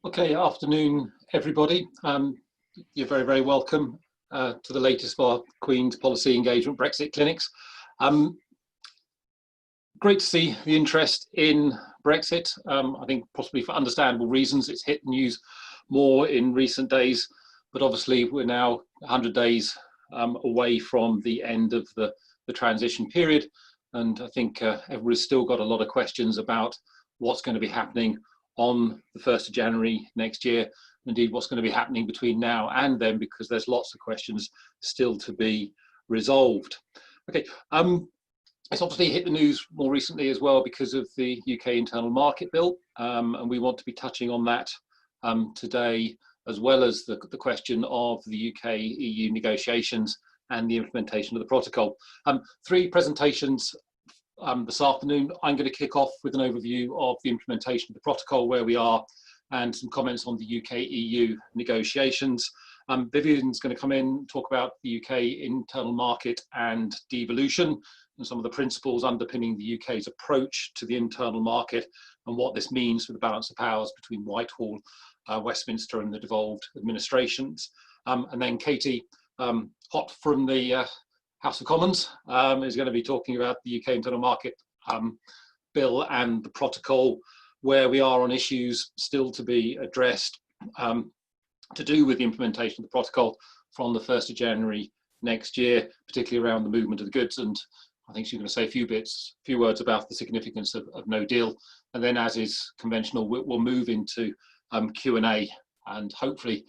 Okay, afternoon, everybody. You're very, very welcome to the latest of our Queen's Policy Engagement Brexit clinics. Great to see the interest in Brexit. I think possibly for understandable reasons, it's hit the news more in recent days, but obviously we're now 100 days away from the end of the transition period. And I think everybody's still got a lot of questions about what's going to be happening on the 1st of January next year, indeed what's going to be happening between now and then, because there's lots of questions still to be resolved. Okay, it's obviously hit the news more recently as well because of the UK Internal Market Bill, and we want to be touching on that today, as well as the question of the UK-EU negotiations and the implementation of the protocol. Three presentations this afternoon. I'm going to kick off with an overview of the implementation of the protocol, where we are, and some comments on the UK-EU negotiations. Vivian's going to come in and talk about the UK internal market and devolution and some of the principles underpinning the UK's approach to the internal market and what this means for the balance of powers between Whitehall, Westminster and the devolved administrations. And then Katie, hot from the House of Commons, is going to be talking about the UK Internal Market Bill and the protocol, where we are on issues still to be addressed to do with the implementation of the protocol from the 1st of January next year, particularly around the movement of the goods. And I think she's going to say a few words about the significance of no deal. And then, as is conventional, we'll move into Q&A and hopefully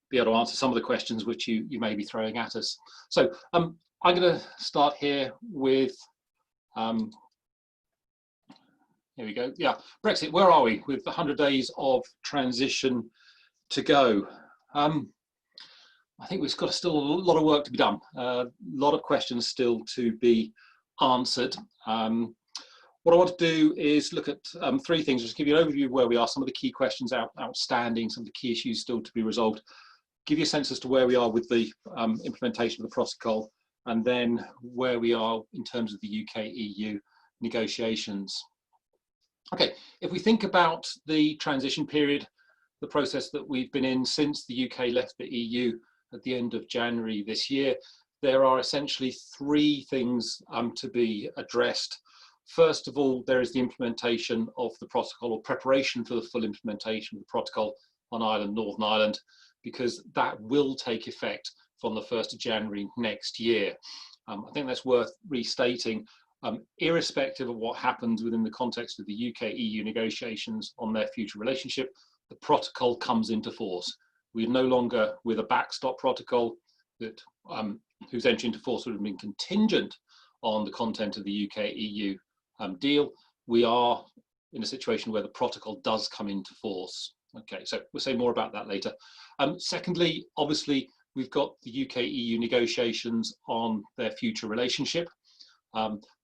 be able to answer some of the questions which you may be throwing at us. So I'm going to start here with, here we go. Yeah, Brexit, where are we with 100 days of transition to go? I think we've got still a lot of work to be done, a lot of questions still to be answered. What I want to do is look at three things, just give you an overview of where we are, some of the key questions outstanding, some of the key issues still to be resolved, give you a sense as to where we are with the implementation of the protocol, and then where we are in terms of the UK-EU negotiations. Okay, if we think about the transition period, the process that we've been in since the UK left the EU at the end of January this year, there are essentially three things to be addressed. First of all, there is the implementation of the protocol, or preparation for the full implementation of the protocol on Ireland, Northern Ireland, because that will take effect from the 1st of January next year. I think that's worth restating. Irrespective of what happens within the context of the UK-EU negotiations on their future relationship, the protocol comes into force. We're no longer with a backstop protocol that whose entry into force would have been contingent on the content of the UK-EU deal. We are in a situation where the protocol does come into force. Okay, so we'll say more about that later. Secondly, obviously, we've got the UK-EU negotiations on their future relationship.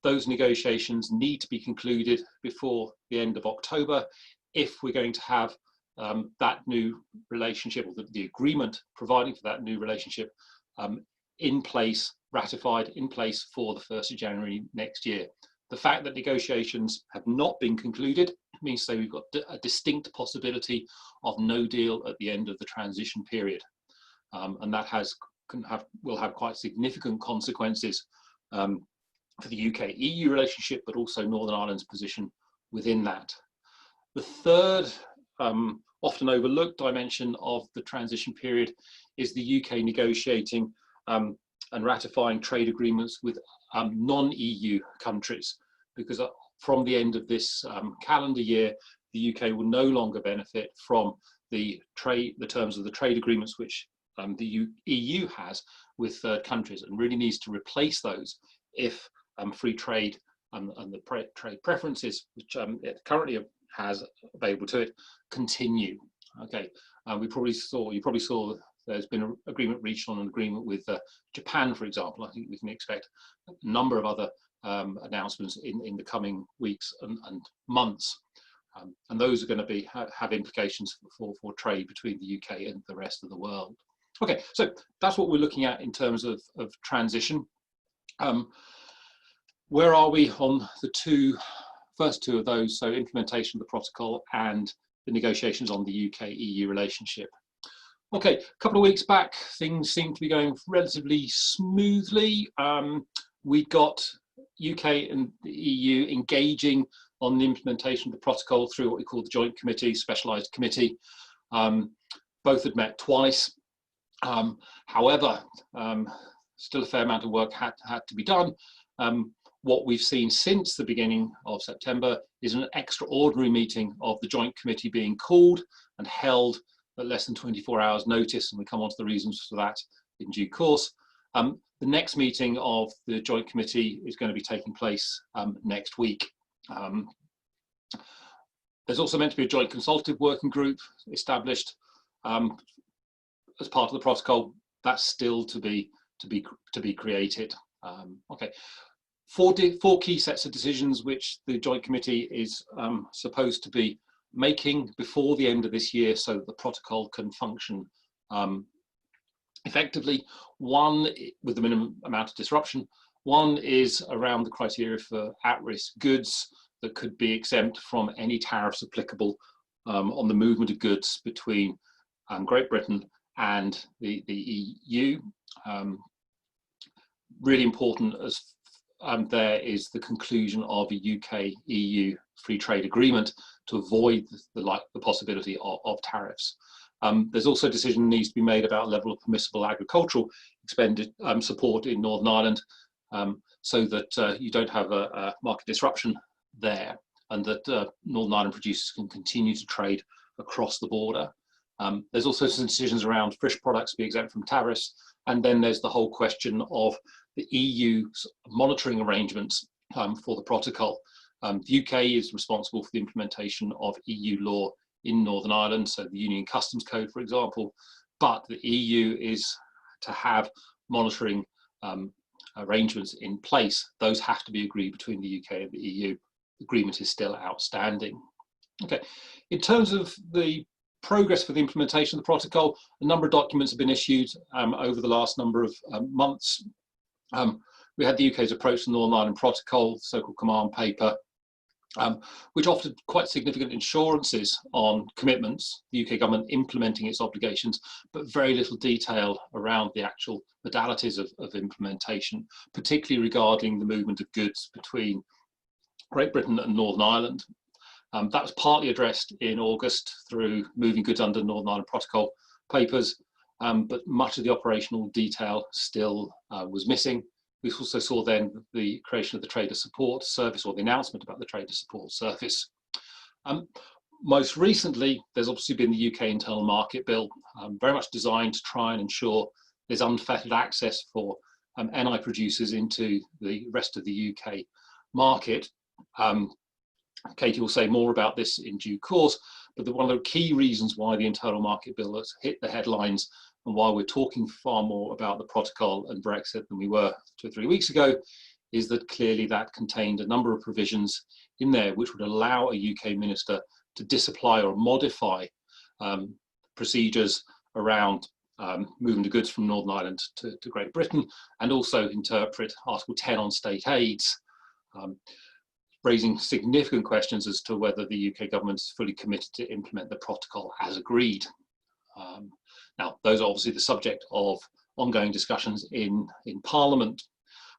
Those negotiations need to be concluded before the end of October if we're going to have that new relationship, or the agreement providing for that new relationship in place, ratified in place for the 1st of January next year. The fact that negotiations have not been concluded means that we've got a distinct possibility of no deal at the end of the transition period. And that will have quite significant consequences for the UK-EU relationship, but also Northern Ireland's position within that. The third, often overlooked dimension of the transition period is the UK negotiating and ratifying trade agreements with non-EU countries, because from the end of this calendar year, the UK will no longer benefit from the terms of the trade agreements which the EU has with third countries, and really needs to replace those if free trade and the trade preferences which it currently has available to it continue. Okay, you probably saw there's been an agreement reached on an agreement with Japan, for example. I think we can expect a number of other announcements in the coming weeks and months, and those are going to have implications for trade between the UK and the rest of the world. Okay, so that's what we're looking at in terms of transition. Where are we on the first two of those, so implementation of the protocol and the negotiations on the UK-EU relationship. Okay, a couple of weeks back, things seem to be going relatively smoothly. We got UK and the EU engaging on the implementation of the protocol through what we call the Joint Committee, Specialised Committee. Both had met twice. However, still a fair amount of work had to be done. What we've seen since the beginning of September is an extraordinary meeting of the Joint Committee being called and held at less than 24 hours notice, and we come on to the reasons for that in due course. The next meeting of the Joint Committee is going to be taking place next week. There's also meant to be a joint consultative working group established as part of the protocol. That's still to be created. Okay, four key sets of decisions which the Joint Committee is supposed to be making before the end of this year so that the protocol can function effectively. One, with the minimum amount of disruption. One is around the criteria for at-risk goods that could be exempt from any tariffs applicable on the movement of goods between Great Britain and the EU. Really important as there is the conclusion of a UK-EU free trade agreement to avoid the possibility of tariffs. There's also a decision needs to be made about level of permissible agricultural support in Northern Ireland, so that you don't have a market disruption there, and that Northern Ireland producers can continue to trade across the border. There's also some decisions around fish products be exempt from tariffs, and then there's the whole question of the EU's monitoring arrangements for the protocol. The UK is responsible for the implementation of EU law in Northern Ireland, so the Union Customs Code, for example, but the EU is to have monitoring arrangements in place. Those have to be agreed between the UK and the EU. The agreement is still outstanding. Okay, in terms of the progress for the implementation of the protocol, a number of documents have been issued over the last number of months. We had the UK's approach to the Northern Ireland Protocol, so-called command paper, which offered quite significant assurances on commitments, the UK government implementing its obligations, but very little detail around the actual modalities of implementation, particularly regarding the movement of goods between Great Britain and Northern Ireland. That was partly addressed in August through moving goods under Northern Ireland Protocol papers, but much of the operational detail still was missing. We also saw then the creation of the Trader Support Service, or the announcement about the Trader Support Service. Most recently, there's obviously been the UK Internal Market Bill, very much designed to try and ensure there's unfettered access for NI producers into the rest of the UK market. Katie will say more about this in due course, but one of the key reasons why the Internal Market Bill has hit the headlines and why we're talking far more about the protocol and Brexit than we were 2 or 3 weeks ago is that clearly that contained a number of provisions in there which would allow a UK minister to disapply or modify procedures around moving the goods from Northern Ireland to Great Britain, and also interpret Article 10 on state aids, raising significant questions as to whether the UK government is fully committed to implement the protocol as agreed. Now, those are obviously the subject of ongoing discussions in Parliament.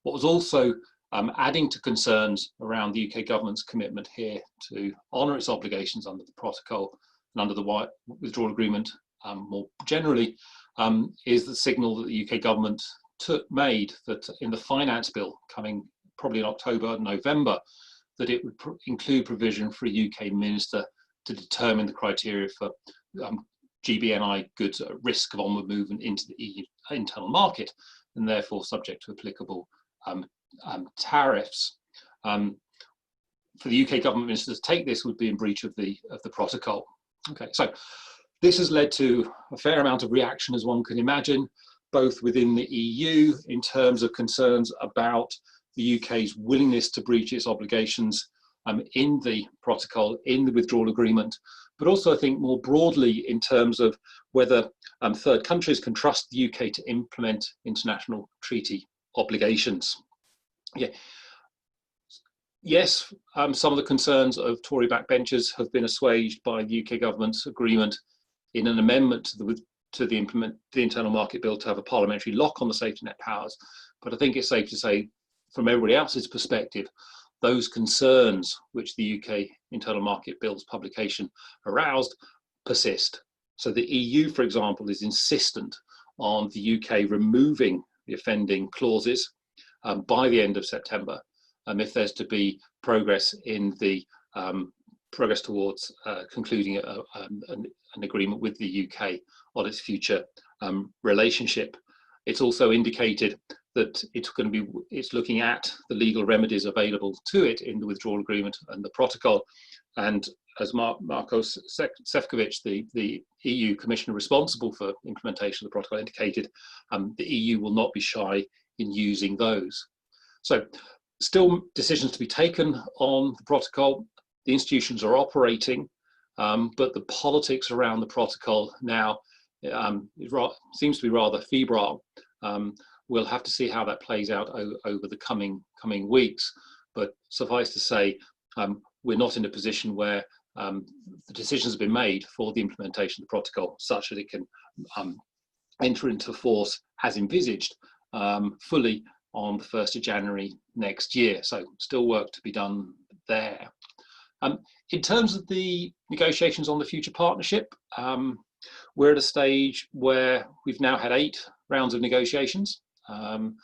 What was also adding to concerns around the UK government's commitment here to honour its obligations under the protocol and under the withdrawal agreement more generally, is the signal that the UK government made that in the finance bill coming probably in October, November, that it would include provision for a UK minister to determine the criteria for GBNI goods at risk of onward movement into the EU internal market, and therefore subject to applicable tariffs. For the UK government minister to take this would be in breach of the protocol. Okay, so this has led to a fair amount of reaction, as one can imagine, both within the EU in terms of concerns about the UK's willingness to breach its obligations in the protocol, in the withdrawal agreement, but also I think more broadly in terms of whether third countries can trust the UK to implement international treaty obligations. Yeah. Yes, some of the concerns of Tory backbenchers have been assuaged by the UK government's agreement in an amendment to the internal market bill to have a parliamentary lock on the safety net powers. But I think it's safe to say, from everybody else's perspective, those concerns which the UK internal market bill's publication aroused persist. So the EU, for example, is insistent on the UK removing the offending clauses by the end of September, if there's to be progress in the progress towards concluding an agreement with the UK on its future relationship. It's also indicated that it's looking at the legal remedies available to it in the withdrawal agreement and the protocol. And as Markos Sefcovic, the EU commissioner responsible for implementation of the protocol, indicated, the EU will not be shy in using those. So still decisions to be taken on the protocol. The institutions are operating, but the politics around the protocol now seems to be rather febrile. We'll have to see how that plays out over the coming weeks. But suffice to say, we're not in a position where the decisions have been made for the implementation of the protocol such that it can enter into force as envisaged fully on the 1st of January next year. So still work to be done there. In terms of the negotiations on the future partnership, we're at a stage where we've now had 8 rounds of negotiations. The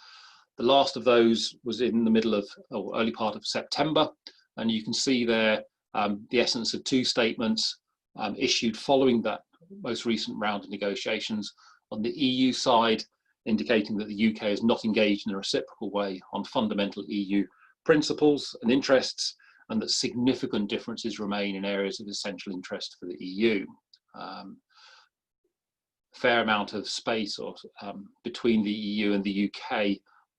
last of those was in the middle of, or early part of September, and you can see there the essence of 2 statements issued following that most recent round of negotiations. On the EU side, indicating that the UK is not engaged in a reciprocal way on fundamental EU principles and interests, and that significant differences remain in areas of essential interest for the EU. Fair amount of space between the EU and the UK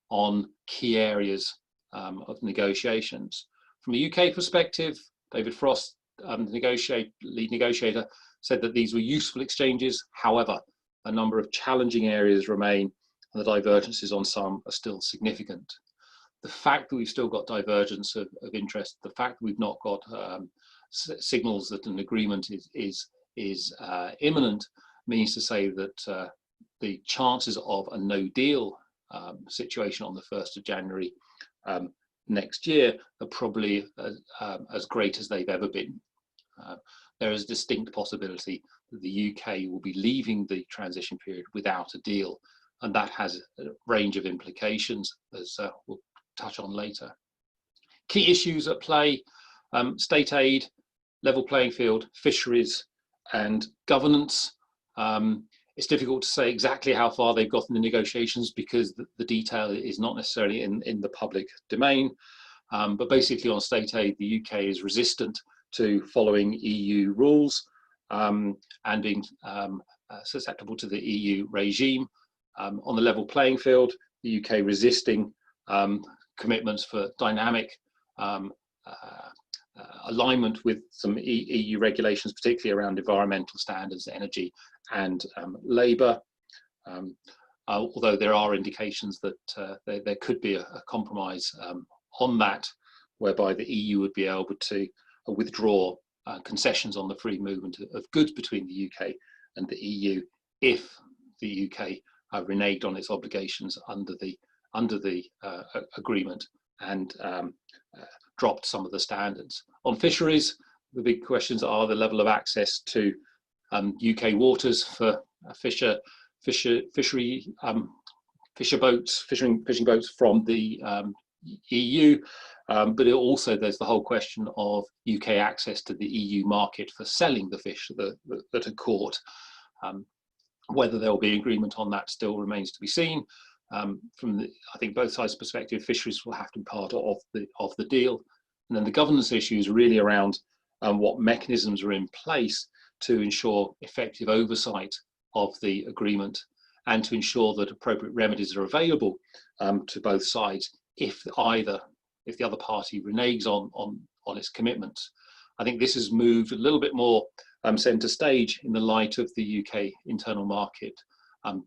on key areas of negotiations. From a UK perspective, David Frost, lead negotiator, said that these were useful exchanges. However, a number of challenging areas remain, and the divergences on some are still significant. The fact that we've still got divergence of interest, the fact that we've not got signals that an agreement is imminent, means to say that the chances of a no deal situation on the 1st of January next year are probably as great as they've ever been. There is a distinct possibility that the UK will be leaving the transition period without a deal, and that has a range of implications, as we'll touch on later. Key issues at play: state aid, level playing field, fisheries, and governance. It's difficult to say exactly how far they've got in the negotiations because the detail is not necessarily in the public domain. But basically on state aid, the UK is resistant to following EU rules and being susceptible to the EU regime. On the level playing field, the UK resisting commitments for dynamic alignment with some EU regulations, particularly around environmental standards, energy and labour. Although there are indications that there could be a compromise on that, whereby the EU would be able to withdraw concessions on the free movement of goods between the UK and the EU if the UK reneged on its obligations under the agreement and dropped some of the standards. On fisheries, the big questions are the level of access to UK waters for fishing boats from the EU, but also there's the whole question of UK access to the EU market for selling the fish that are caught. Whether there will be agreement on that still remains to be seen. I think both sides' perspective, fisheries will have to be part of the deal. And then the governance issue is really around what mechanisms are in place to ensure effective oversight of the agreement and to ensure that appropriate remedies are available to both sides if the other party reneges on its commitments. I think this has moved a little bit more centre stage in the light of the UK internal market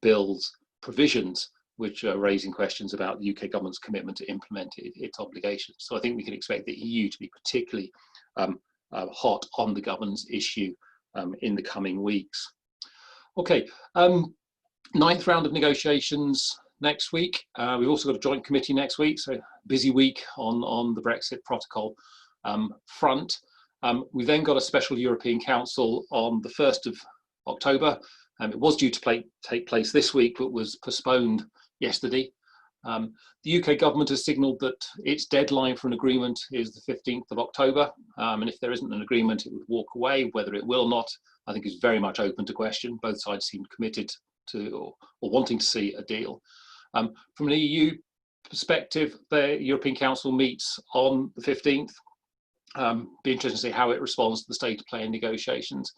bill's provisions which are raising questions about the UK government's commitment to implement its obligations. So I think we can expect the EU to be particularly hot on the governance issue in the coming weeks. Okay, ninth round of negotiations next week. We've also got a joint committee next week, so busy week on the Brexit protocol front. We've then got a special European Council on the 1st of October. It was due to take place this week, but was postponed yesterday. The UK government has signalled that its deadline for an agreement is the 15th of October. And if there isn't an agreement, it would walk away. Whether it will or not, I think is very much open to question. Both sides seem committed to or wanting to see a deal. From an EU perspective, the European Council meets on the 15th. Be interesting to see how it responds to the state of play in negotiations.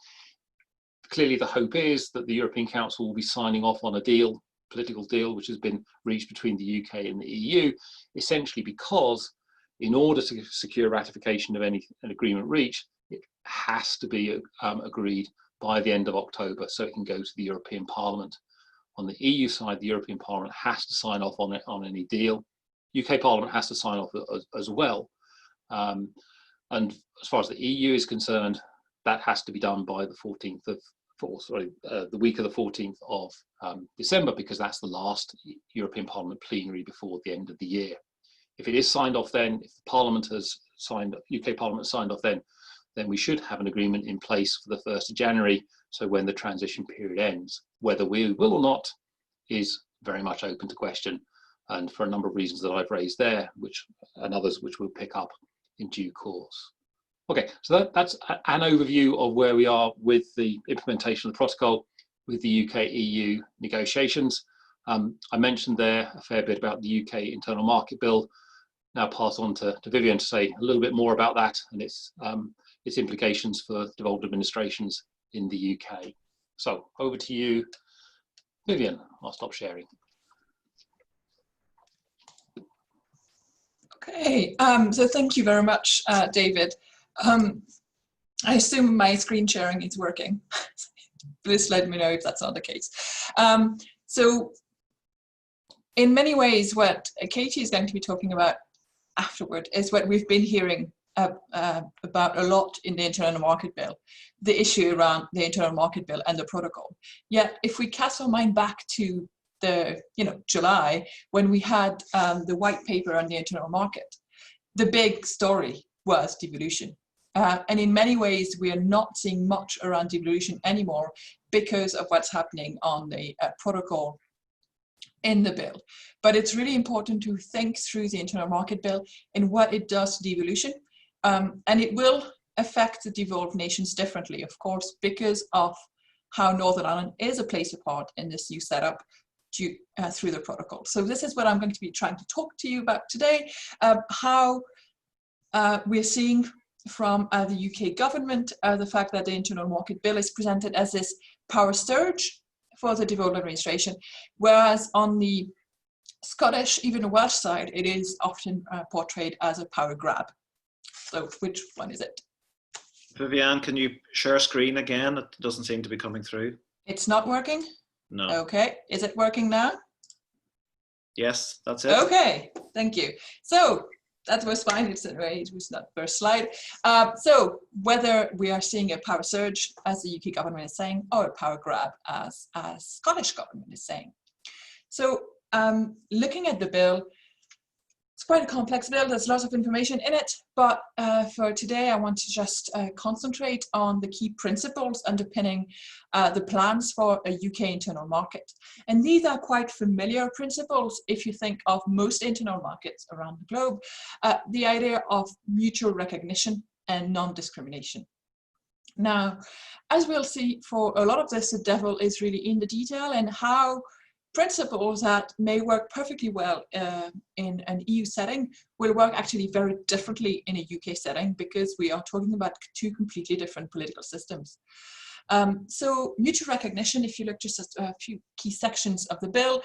Clearly, the hope is that the European Council will be signing off on a deal, political deal, which has been reached between the UK and the EU, essentially because in order to secure ratification of an agreement reached, it has to be agreed by the end of October so it can go to the European Parliament. On the EU side, the European Parliament has to sign off on any deal. UK Parliament has to sign off as well. And as far as the EU is concerned, that has to be done by the 14th of, the week of the 14th of December, because that's the last European Parliament plenary before the end of the year. If it is signed off then, if the Parliament has signed, UK Parliament has signed off then we should have an agreement in place for the 1st of January. So when the transition period ends, whether we will or not is very much open to question, and for a number of reasons that I've raised there, and others which we'll pick up in due course. Okay, so that's an overview of where we are with the implementation of the protocol with the UK-EU negotiations. I mentioned there a fair bit about the UK Internal Market Bill. Now pass on to Vivian to say a little bit more about that and its implications for devolved administrations in the UK. So over to you, Vivian. I'll stop sharing. Okay, so thank you very much, David. I assume my screen sharing is working. Please let me know if that's not the case. So in many ways, what Katie is going to be talking about afterward is what we've been hearing about a lot in the Internal Market Bill, the issue around the Internal Market Bill and the protocol. Yet, if we cast our mind back to the July, when we had the white paper on the internal market, the big story was devolution. And in many ways, we are not seeing much around devolution anymore because of what's happening on the protocol in the bill. But it's really important to think through the Internal Market Bill and what it does to devolution. And it will affect the devolved nations differently, of course, because of how Northern Ireland is a place apart in this new setup through the protocol. So this is what I'm going to be trying to talk to you about today, how we're seeing from the UK government the fact that the Internal Market Bill is presented as this power surge for the devolved administration, whereas on the Scottish, even the Welsh side, it is often portrayed as a power grab. So which one is it? Vivian, can you share screen again? It doesn't seem to be coming through. It's not working? No. Okay, is it working now? Yes, that's it. Okay, thank you. So that was fine, it was not first slide. So whether we are seeing a power surge, as the UK government is saying, or a power grab, as Scottish government is saying. So looking at the bill, it's quite a complex bill, there's lots of information in it, but for today I want to just concentrate on the key principles underpinning the plans for a UK internal market. And these are quite familiar principles if you think of most internal markets around the globe. The idea of mutual recognition and non-discrimination. Now, as we'll see, for a lot of this, the devil is really in the detail, and how principles that may work perfectly well in an EU setting will work actually very differently in a UK setting, because we are talking about two completely different political systems. So mutual recognition, if you look just at a few key sections of the bill,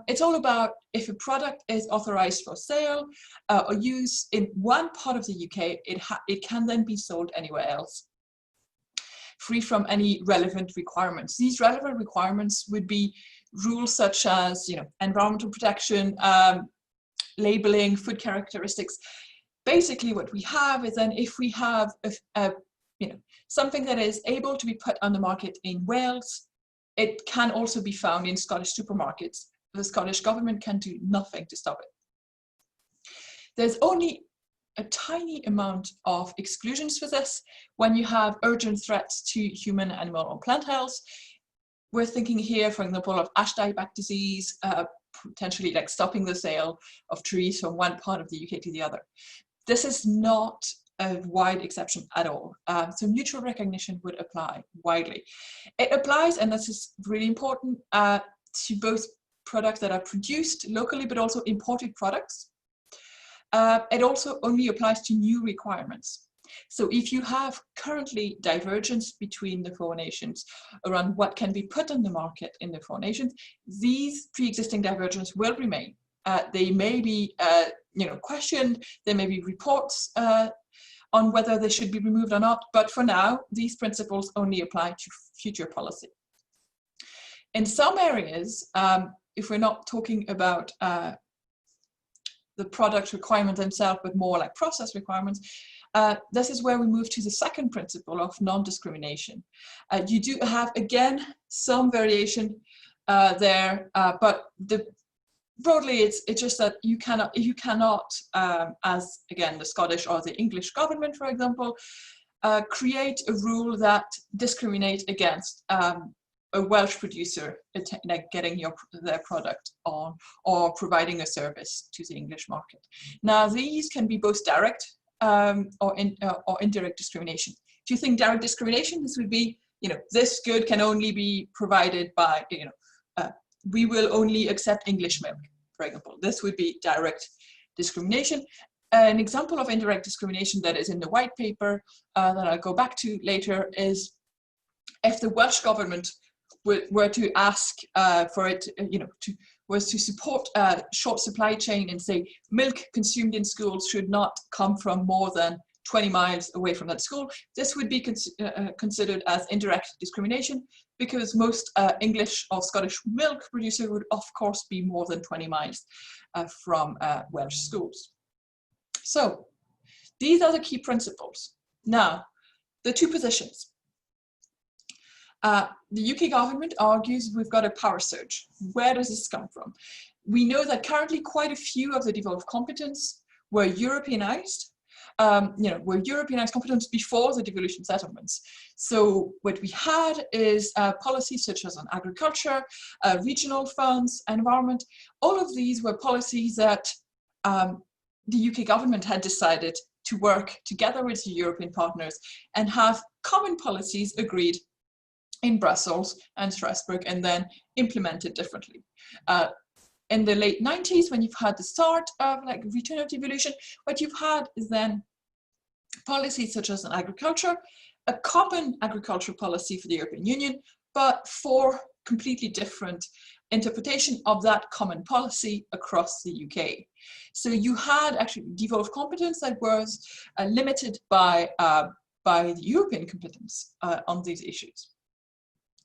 it's all about if a product is authorized for sale or use in one part of the UK, it can then be sold anywhere else, free from any relevant requirements. These relevant requirements would be rules such as, environmental protection, labeling, food characteristics. Basically, what we have is then if we have something that is able to be put on the market in Wales, it can also be found in Scottish supermarkets. The Scottish government can do nothing to stop it. There's only a tiny amount of exclusions for this when you have urgent threats to human, animal, or plant health. We're thinking here, for example, of ash dieback disease, potentially like stopping the sale of trees from one part of the UK to the other. This is not a wide exception at all. So mutual recognition would apply widely. It applies, and this is really important, to both products that are produced locally, but also imported products. It also only applies to new requirements. So if you have currently divergence between the 4 nations around what can be put on the market in the 4 nations, these pre-existing divergences will remain. They may be questioned, there may be reports on whether they should be removed or not, but for now, these principles only apply to future policy. In some areas, if we're not talking about the product requirements themselves, but more like process requirements, this is where we move to the second principle of non-discrimination. You do have, again, some variation there, but broadly, it's just that you cannot, as again the Scottish or the English government, for example, create a rule that discriminates against a Welsh producer getting their product on or providing a service to the English market. Now, these can be both direct or indirect discrimination. If you think direct discrimination, this would be, this good can only be provided by, we will only accept English milk, for example. This would be direct discrimination. An example of indirect discrimination that is in the white paper that I'll go back to later is if the Welsh government were to ask for it, was to support a short supply chain and say milk consumed in schools should not come from more than 20 miles away from that school, this would be considered as indirect discrimination, because most English or Scottish milk producer would of course be more than 20 miles from Welsh schools. So these are the key principles. Now, the 2 positions. The UK government argues we've got a power surge. Where does this come from? We know that currently quite a few of the devolved competence were Europeanized. Were Europeanized competence before the devolution settlements. So what we had is policies such as on agriculture, regional funds, environment. All of these were policies that the UK government had decided to work together with the European partners and have common policies agreed in Brussels and Strasbourg and then implemented differently. In the late 90s, when you've had the start of return of devolution, what you've had is then policies such as in agriculture, a common agricultural policy for the European Union, but 4 completely different interpretation of that common policy across the UK. So you had actually devolved competence that was limited by the European competence on these issues.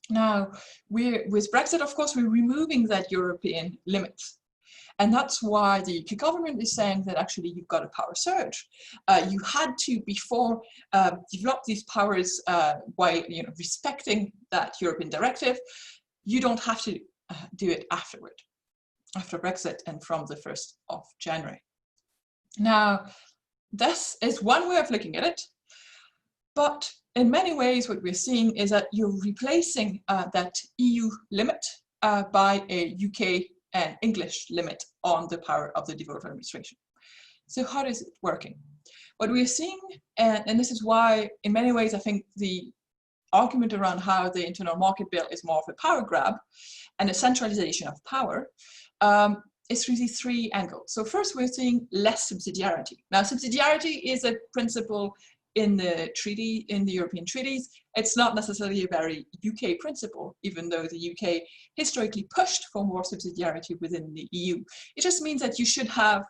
Now, with Brexit, of course, we're removing that European limit. And that's why the UK government is saying that actually you've got a power surge. You had to, before, develop these powers by respecting that European directive. You don't have to do it afterward, after Brexit and from the 1st of January. Now, this is one way of looking at it, but in many ways, what we're seeing is that you're replacing that EU limit by a UK and English limit on the power of the devolved administration. So how is it working? What we're seeing, and this is why, in many ways, I think the argument around how the internal market bill is more of a power grab and a centralization of power is really 3 angles. So first, we're seeing less subsidiarity. Now, subsidiarity is a principle in the treaty, in the European treaties. It's not necessarily a very UK principle, even though the UK historically pushed for more subsidiarity within the EU. It just means that you should have,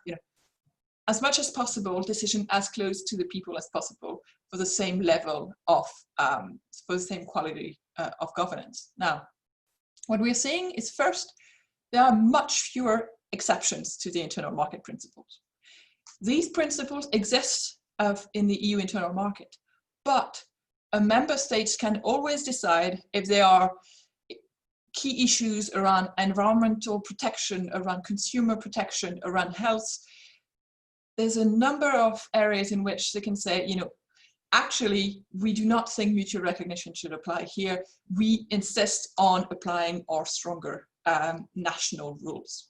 as much as possible, decision as close to the people as possible for the same level of, for the same quality of governance. Now, What we're seeing is, first, there are much fewer exceptions to the internal market principles. These principles exist in the EU internal market, but a member state can always decide if there are key issues around environmental protection, around consumer protection, around health. There's a number of areas in which they can say, you know, actually, we do not think mutual recognition should apply here. We insist on applying our stronger national rules.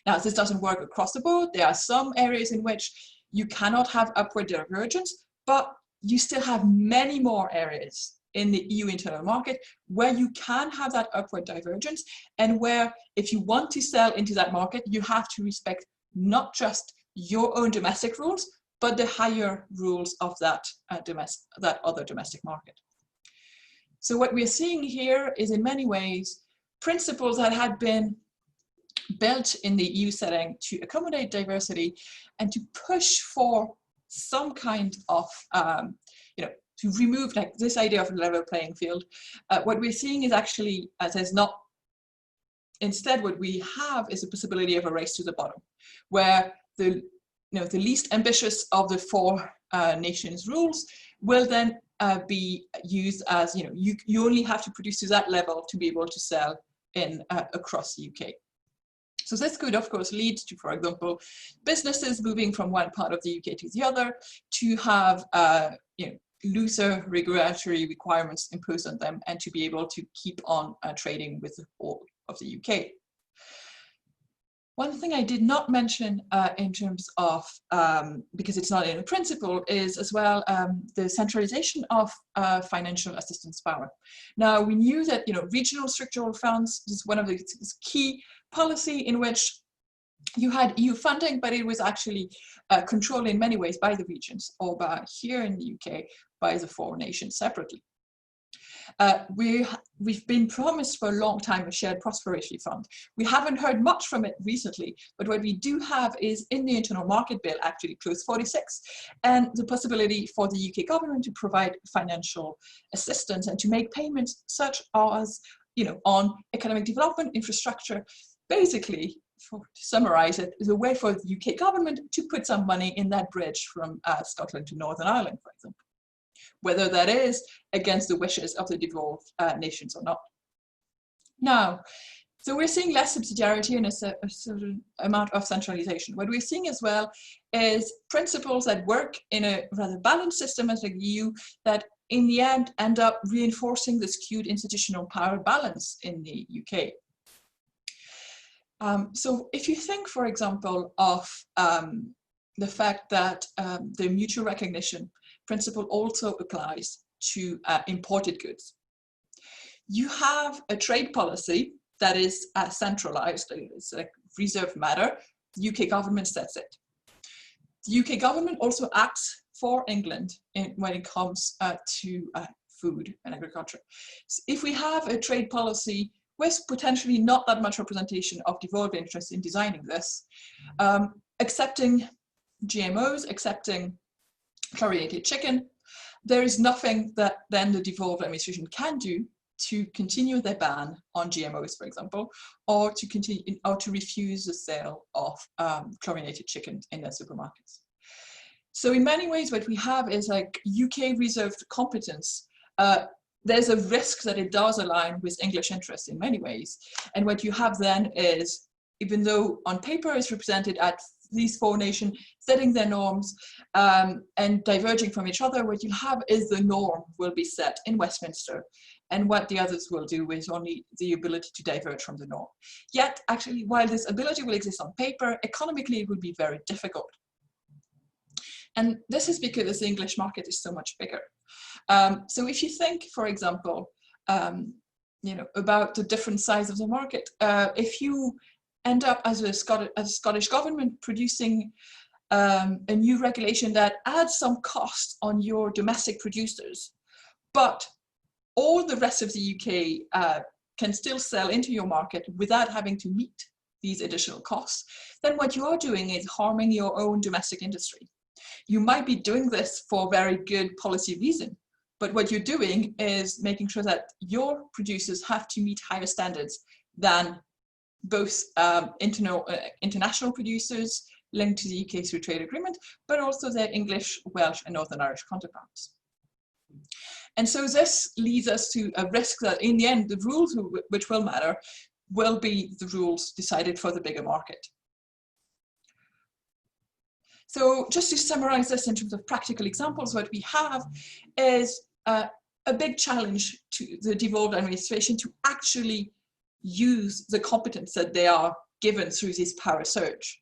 Now, this doesn't work across the board. There are some areas in which you cannot have upward divergence, but you still have many more areas in the EU internal market where you can have that upward divergence, and where, if you want to sell into that market, you have to respect not just your own domestic rules, but the higher rules of that other domestic market. So what we're seeing here is, in many ways, principles that had been built in the EU setting to accommodate diversity and to push for some kind of, to remove like this idea of a level playing field. What we're seeing is actually, there's not, instead what we have is a possibility of a race to the bottom, where the least ambitious of the four nations rules will then be used as, you only have to produce to that level to be able to sell in across the UK. So this could, of course, lead to, for example, businesses moving from one part of the UK to the other to have looser regulatory requirements imposed on them, and to be able to keep on trading with the whole of the UK. One thing I did not mention in terms of, because it's not in a principle, is as well the centralization of financial assistance power. Now, we knew that regional structural funds is one of the key policy in which you had EU funding, but it was actually controlled in many ways by the regions, or by, here in the UK, by the four nations separately. We've been promised for a long time a shared prosperity fund. We haven't heard much from it recently, but what we do have is, in the internal market bill, actually clause 46, and the possibility for the UK government to provide financial assistance and to make payments such as, on economic development, infrastructure. Basically, to summarize it, is a way for the UK government to put some money in that bridge from Scotland to Northern Ireland, for example, whether that is against the wishes of the devolved nations or not. Now, so we're seeing less subsidiarity and a certain amount of centralization. What we're seeing as well is principles that work in a rather balanced system as the EU that in the end up reinforcing the skewed institutional power balance in the UK. So if you think, for example, of the fact that the mutual recognition principle also applies to imported goods. You have a trade policy that is centralized, it's a reserved matter. The UK government sets it. The UK government also acts for England when it comes to food and agriculture. So if we have a trade policy with potentially not that much representation of devolved interests in designing this, accepting GMOs, accepting chlorinated chicken, there is nothing that then the devolved administration can do to continue their ban on GMOs, for example, or to continue, or to refuse the sale of chlorinated chicken in their supermarkets. So in many ways, what we have is like UK reserved competence. There's a risk that it does align with English interests in many ways. And what you have then is, even though on paper it's represented at these four nations setting their norms and diverging from each other, what you have is the norm will be set in Westminster, and what the others will do is only the ability to diverge from the norm. Yet, actually, while this ability will exist on paper, economically it will be very difficult. And this is because the English market is so much bigger. So if you think, for example, about the different size of the market, if you end up as a Scottish government producing a new regulation that adds some cost on your domestic producers, but all the rest of the UK can still sell into your market without having to meet these additional costs, then what you are doing is harming your own domestic industry. You might be doing this for very good policy reason, But what you're doing is making sure that your producers have to meet higher standards than both international producers linked to the UK through trade agreement, but also their English, Welsh and Northern Irish counterparts. And so this leads us to a risk that in the end, the rules which will matter will be the rules decided for the bigger market. So just to summarize this in terms of practical examples, what we have is a big challenge to the devolved administration to actually use the competence that they are given through this power surge.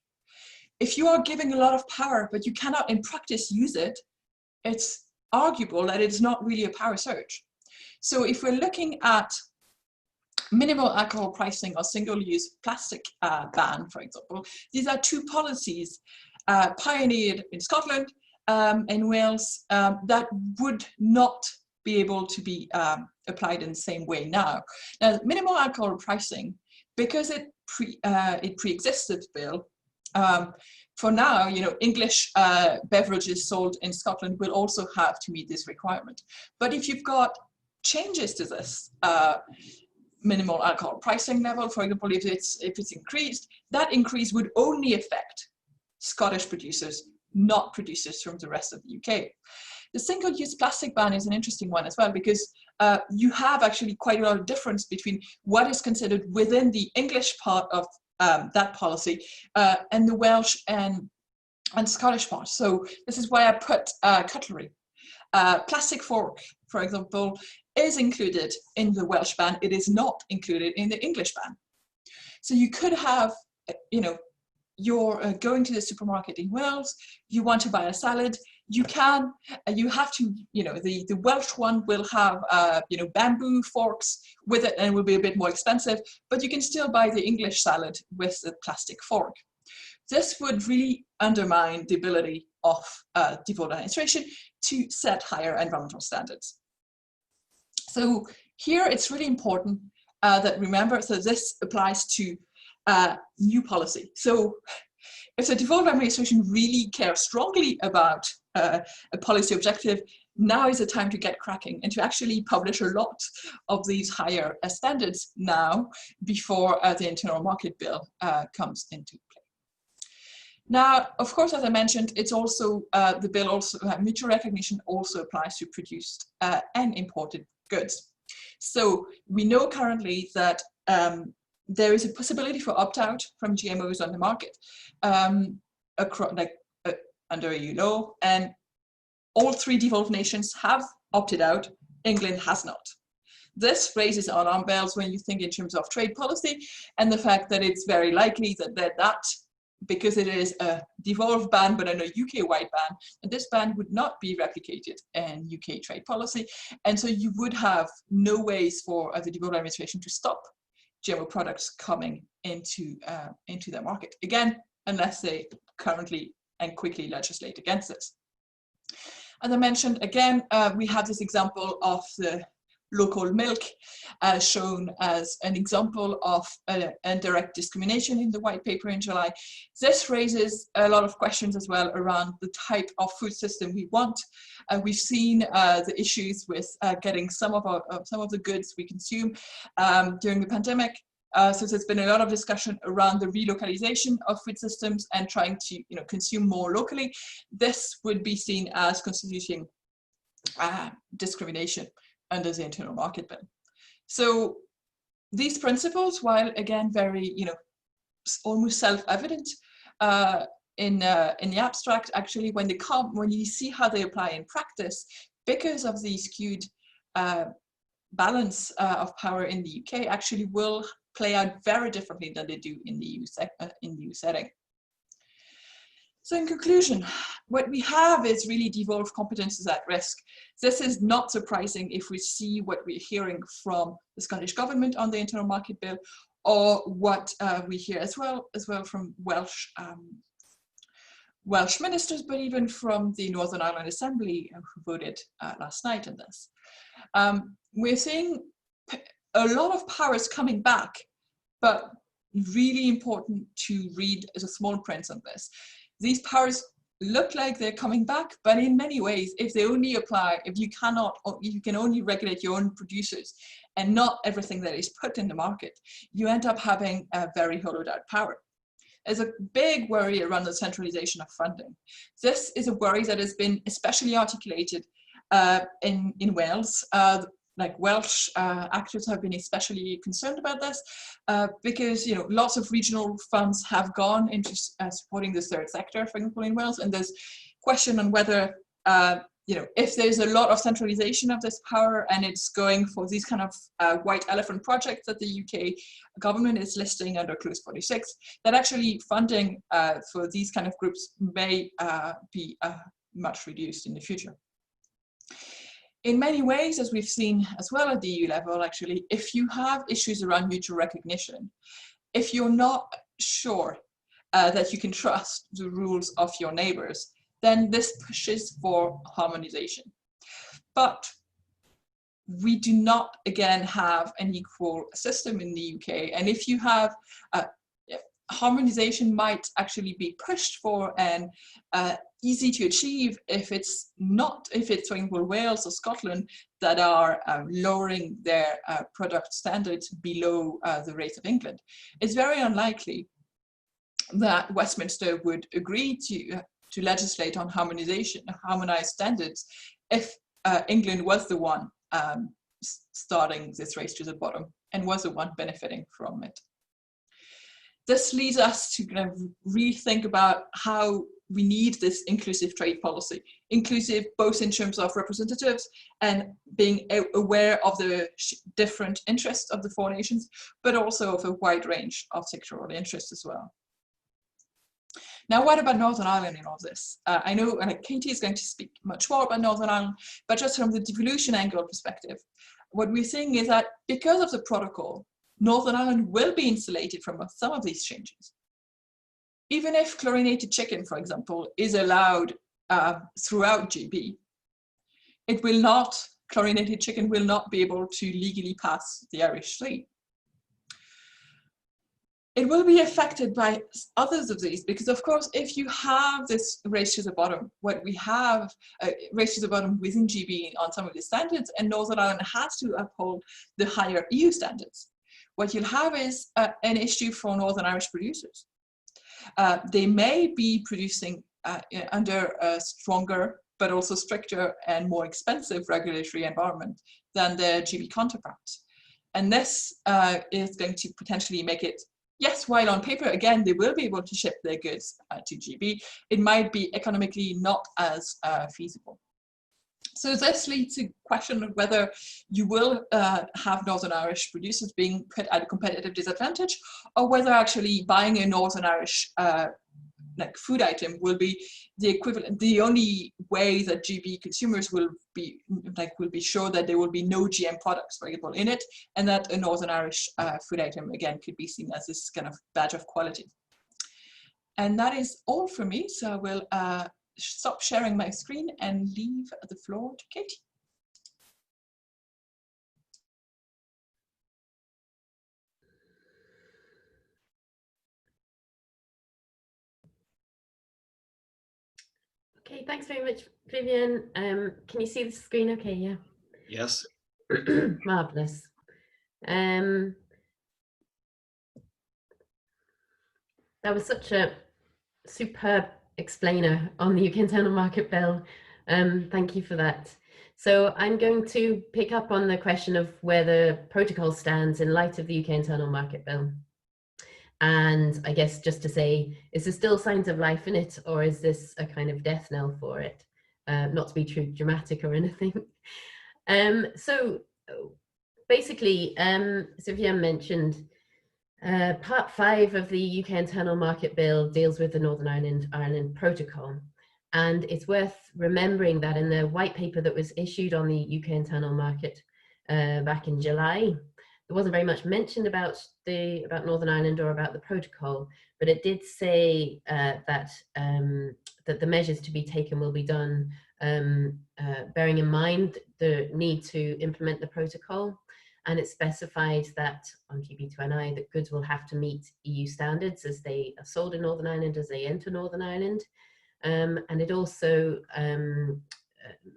If you are giving a lot of power, but you cannot in practice use it, it's arguable that it's not really a power surge. So if we're looking at minimal alcohol pricing or single-use plastic ban, for example, these are two policies pioneered in Scotland and Wales that would not be able to be applied in the same way now. Now, minimal alcohol pricing, because it pre-existed the bill, for now, you know, English beverages sold in Scotland will also have to meet this requirement. But if you've got changes to this minimal alcohol pricing level, for example, if it's increased, that increase would only affect Scottish producers, not producers from the rest of the UK. The single-use plastic ban is an interesting one as well, because you have actually quite a lot of difference between what is considered within the English part of that policy and the Welsh and Scottish part. So this is why I put cutlery. Plastic fork, for example, is included in the Welsh ban. It is not included in the English ban. So you could have, you know, you're going to the supermarket in Wales, you want to buy a salad, you have to, you know, the Welsh one will have, you know, bamboo forks with it and it will be a bit more expensive, but you can still buy the English salad with the plastic fork. This would really undermine the ability of devolved administration to set higher environmental standards. So here it's really important that remember, so this applies to new policy. So if the devolved administration really cares strongly about a policy objective, now is the time to get cracking and to actually publish a lot of these higher standards now before the internal market bill comes into play. Now, of course, as I mentioned, it's also the bill also mutual recognition also applies to produced and imported goods. So we know currently that there is a possibility for opt-out from GMOs on the market under EU law, and all three devolved nations have opted out. England has not. This raises alarm bells when you think in terms of trade policy and the fact that it's very likely that because it is a devolved ban but a UK-wide ban, and this ban would not be replicated in UK trade policy, and so you would have no ways for the devolved administration to stop GMO products coming into their market, again, unless they currently and quickly legislate against this. As I mentioned, again, we have this example of the local milk shown as an example of indirect discrimination in the white paper in July. This raises a lot of questions as well around the type of food system we want. We've seen the issues with getting some of the goods we consume during the pandemic. So there's been a lot of discussion around the relocalization of food systems and trying to, you know, consume more locally. This would be seen as constituting discrimination under the internal market bill. So these principles, while again very, you know, almost self-evident in the abstract, actually when you see how they apply in practice, because of the skewed balance of power in the UK, actually will play out very differently than they do in the EU setting. So in conclusion, what we have is really devolved competences at risk. This is not surprising if we see what we're hearing from the Scottish Government on the internal market bill, or what we hear as well from Welsh ministers, but even from the Northern Ireland Assembly who voted last night on this. We're seeing a lot of powers coming back, but really important to read the small print on this. These powers look like they're coming back, but in many ways, if they only apply, if you can only regulate your own producers and not everything that is put in the market, you end up having a very hollowed out power. There's a big worry around the centralization of funding. This is a worry that has been especially articulated in Wales. Like Welsh actors have been especially concerned about this because lots of regional funds have gone into supporting the third sector, for example, in Wales, and there's question on whether if there's a lot of centralization of this power and it's going for these kind of white elephant projects that the UK government is listing under Clause 46, that actually funding for these kind of groups may be much reduced in the future. In many ways, as we've seen as well at the EU level, actually, if you have issues around mutual recognition, if you're not sure that you can trust the rules of your neighbors, then this pushes for harmonization. But we do not, again, have an equal system in the UK. And if you have harmonization might actually be pushed for and easy to achieve if it's, for example, Wales or Scotland that are lowering their product standards below the rate of England. It's very unlikely that Westminster would agree to legislate on harmonized standards if England was the one starting this race to the bottom and was the one benefiting from it. This leads us to kind of rethink about how we need this inclusive trade policy, inclusive both in terms of representatives and being aware of the different interests of the four nations, but also of a wide range of sectoral interests as well. Now, what about Northern Ireland in all this? I know Katie is going to speak much more about Northern Ireland, but just from the devolution angle perspective, what we're seeing is that because of the protocol, Northern Ireland will be insulated from some of these changes. Even if chlorinated chicken, for example, is allowed throughout GB, chlorinated chicken will not be able to legally pass the Irish Sea. It will be affected by others of these because, of course, if you have this race to the bottom, what we have race to the bottom within GB on some of the standards, and Northern Ireland has to uphold the higher EU standards. What you'll have is an issue for Northern Irish producers. They may be producing under a stronger, but also stricter and more expensive regulatory environment than their GB counterparts. And this is going to potentially make it, yes, while on paper, again, they will be able to ship their goods to GB, it might be economically not as feasible. So this leads to question of whether you will have Northern Irish producers being put at a competitive disadvantage, or whether actually buying a Northern Irish food item will be the equivalent, the only way that GB consumers will be sure that there will be no GM products, for example, in it, and that a Northern Irish food item, again, could be seen as this kind of badge of quality. And that is all for me, so I will stop sharing my screen and leave the floor to Katie. Okay, thanks very much, Vivian. Can you see the screen okay? Yeah. Yes. Marvelous. That was such a superb explainer on the UK Internal Market Bill. Thank you for that. So I'm going to pick up on the question of where the protocol stands in light of the UK Internal Market Bill. And I guess just to say, is there still signs of life in it, or is this a kind of death knell for it? Not to be too dramatic or anything. So basically, Vivian mentioned Part 5 of the UK Internal Market Bill deals with the Northern Ireland Protocol. And it's worth remembering that in the white paper that was issued on the UK Internal Market back in July, there wasn't very much mentioned about Northern Ireland or about the protocol, but it did say that the measures to be taken will be done bearing in mind the need to implement the protocol. And it specified that on GB2NI that goods will have to meet EU standards as they are sold in Northern Ireland, as they enter Northern Ireland. And it also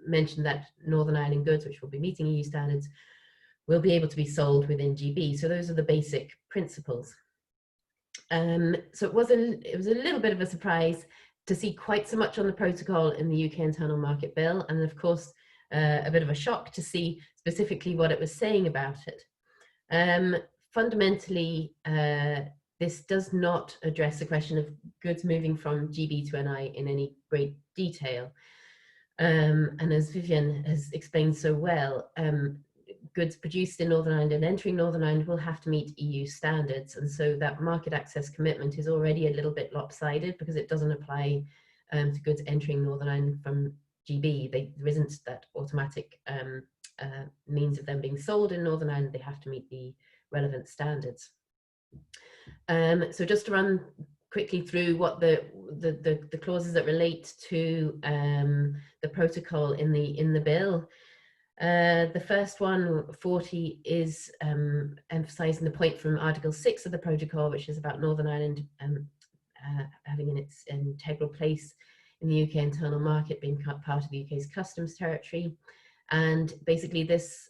mentioned that Northern Ireland goods, which will be meeting EU standards, will be able to be sold within GB. So those are the basic principles. So it was a little bit of a surprise to see quite so much on the protocol in the UK Internal Market Bill, and of course a bit of a shock to see specifically what it was saying about it. Fundamentally, this does not address the question of goods moving from GB to NI in any great detail. And as Vivian has explained so well, goods produced in Northern Ireland and entering Northern Ireland will have to meet EU standards. And so that market access commitment is already a little bit lopsided because it doesn't apply to goods entering Northern Ireland from GB. There isn't that automatic means of them being sold in Northern Ireland. They have to meet the relevant standards. So just to run quickly through what the clauses that relate to the protocol in the bill. The first one, 40, is emphasising the point from Article 6 of the protocol, which is about Northern Ireland having in its integral place in the UK internal market, being part of the UK's customs territory. And basically this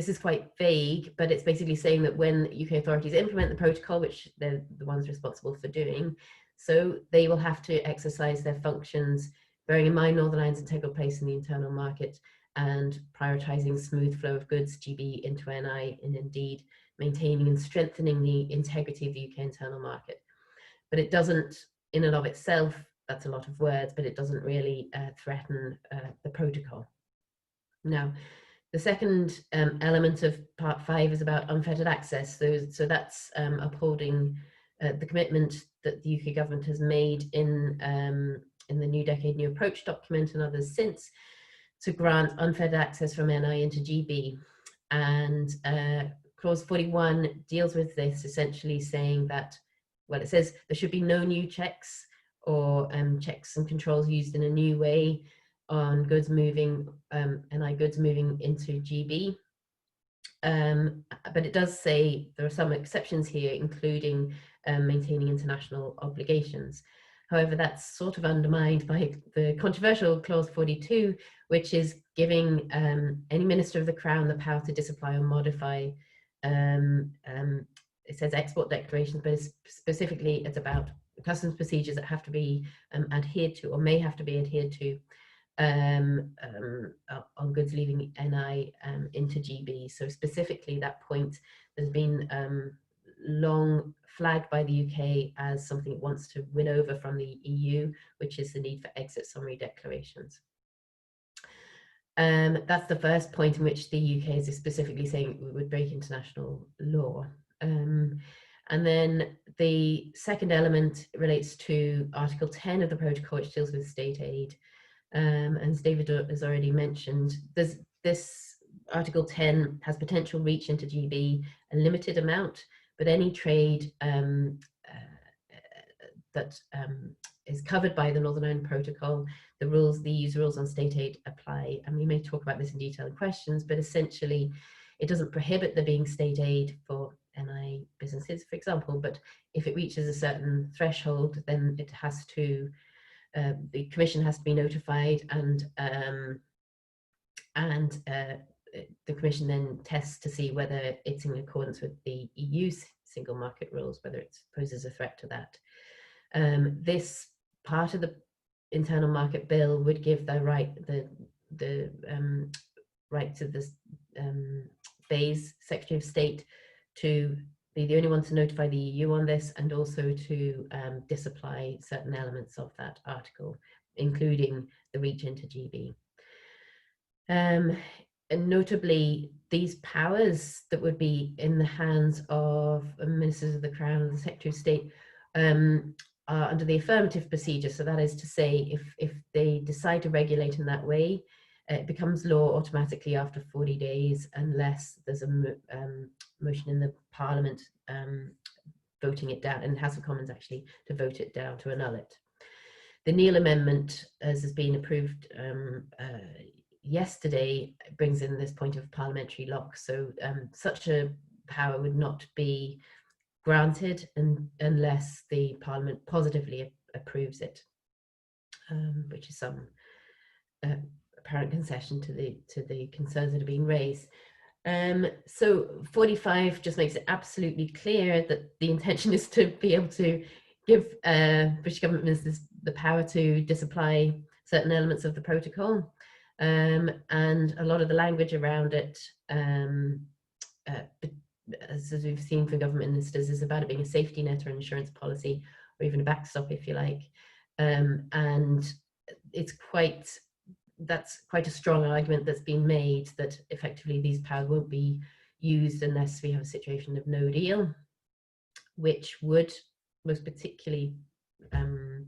is quite vague, but it's basically saying that when UK authorities implement the protocol, which they're the ones responsible for doing, so they will have to exercise their functions, bearing in mind Northern Ireland's integral place in the internal market and prioritising smooth flow of goods GB into NI, and indeed maintaining and strengthening the integrity of the UK internal market. But it doesn't, in and of itself, that's a lot of words, but it doesn't really threaten the protocol. Now, the second element of Part 5 is about unfettered access. So that's upholding the commitment that the UK government has made in the New Decade New Approach document and others since, to grant unfettered access from NI into GB. And clause 41 deals with this, essentially saying that, well, it says there should be no new checks or checks and controls used in a new way on goods moving, NI goods moving into GB. But it does say there are some exceptions here, including maintaining international obligations. However, that's sort of undermined by the controversial clause 42, which is giving any Minister of the Crown the power to disapply or modify, it says export declarations, but specifically it's about customs procedures that have to be adhered to or may have to be adhered to on goods leaving NI into GB. So specifically that point has been long flagged by the UK as something it wants to win over from the EU, which is the need for exit summary declarations. That's the first point in which the UK is specifically saying we would break international law. And then the second element relates to Article 10 of the protocol, which deals with state aid. And as David has already mentioned, this Article 10 has potential reach into GB, a limited amount, but any trade that is covered by the Northern Ireland Protocol, the EU's rules on state aid apply. And we may talk about this in detail in questions, but essentially it doesn't prohibit there being state aid for NI businesses, for example, but if it reaches a certain threshold, then it has to, the Commission has to be notified, and the Commission then tests to see whether it's in accordance with the EU's single market rules, whether it poses a threat to that. This part of the internal market bill would give the right, the right to this phase Secretary of State to be the only one to notify the EU on this, and also to disapply certain elements of that article, including the reach into GB. And notably, these powers that would be in the hands of Ministers of the Crown and the Secretary of State are under the affirmative procedure. So that is to say, if they decide to regulate in that way, it becomes law automatically after 40 days, unless there's a motion in the Parliament voting it down, and House of Commons actually to vote it down, to annul it. The Neil Amendment, as has been approved yesterday, brings in this point of parliamentary lock. So such a power would not be granted unless the Parliament positively approves it. which is some apparent concession to the concerns that are being raised. So 45 just makes it absolutely clear that the intention is to be able to give British government ministers the power to disapply certain elements of the protocol. And a lot of the language around it, as we've seen from government ministers, is about it being a safety net or an insurance policy, or even a backstop, if you like. And it's that's quite a strong argument that's been made, that effectively these powers won't be used unless we have a situation of no deal, which would most particularly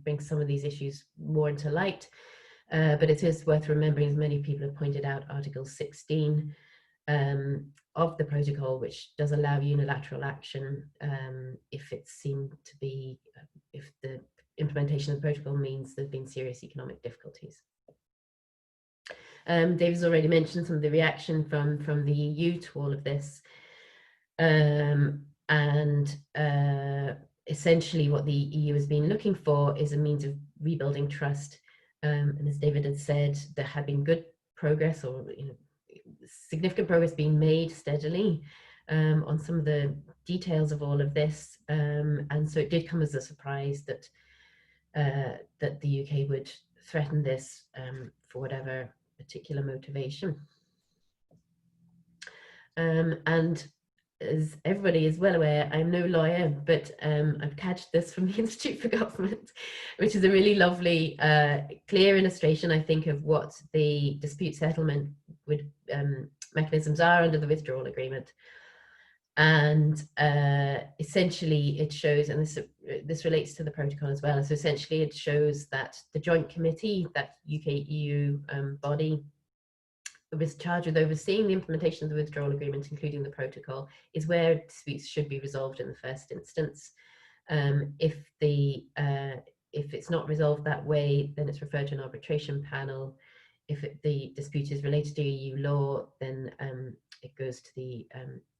bring some of these issues more into light. But it is worth remembering, as many people have pointed out, Article 16 of the protocol, which does allow unilateral action if it's seen to be, if the implementation of the protocol means there's been serious economic difficulties. David's already mentioned some of the reaction from the EU to all of this. Essentially what the EU has been looking for is a means of rebuilding trust. And as David had said, there had been good progress, or significant progress being made steadily on some of the details of all of this. And so it did come as a surprise that that the UK would threaten this for whatever particular motivation. And as everybody is well aware, I'm no lawyer, but I've catched this from the Institute for Government, which is a really lovely, clear illustration, I think, of what the dispute settlement mechanisms are under the withdrawal agreement. And essentially it shows, and this relates to the protocol as well, so essentially it shows that the joint committee, that UK-EU body, was charged with overseeing the implementation of the withdrawal agreement, including the protocol, is where disputes should be resolved in the first instance. If it's not resolved that way, then it's referred to an arbitration panel. If the dispute is related to EU law, then it goes to the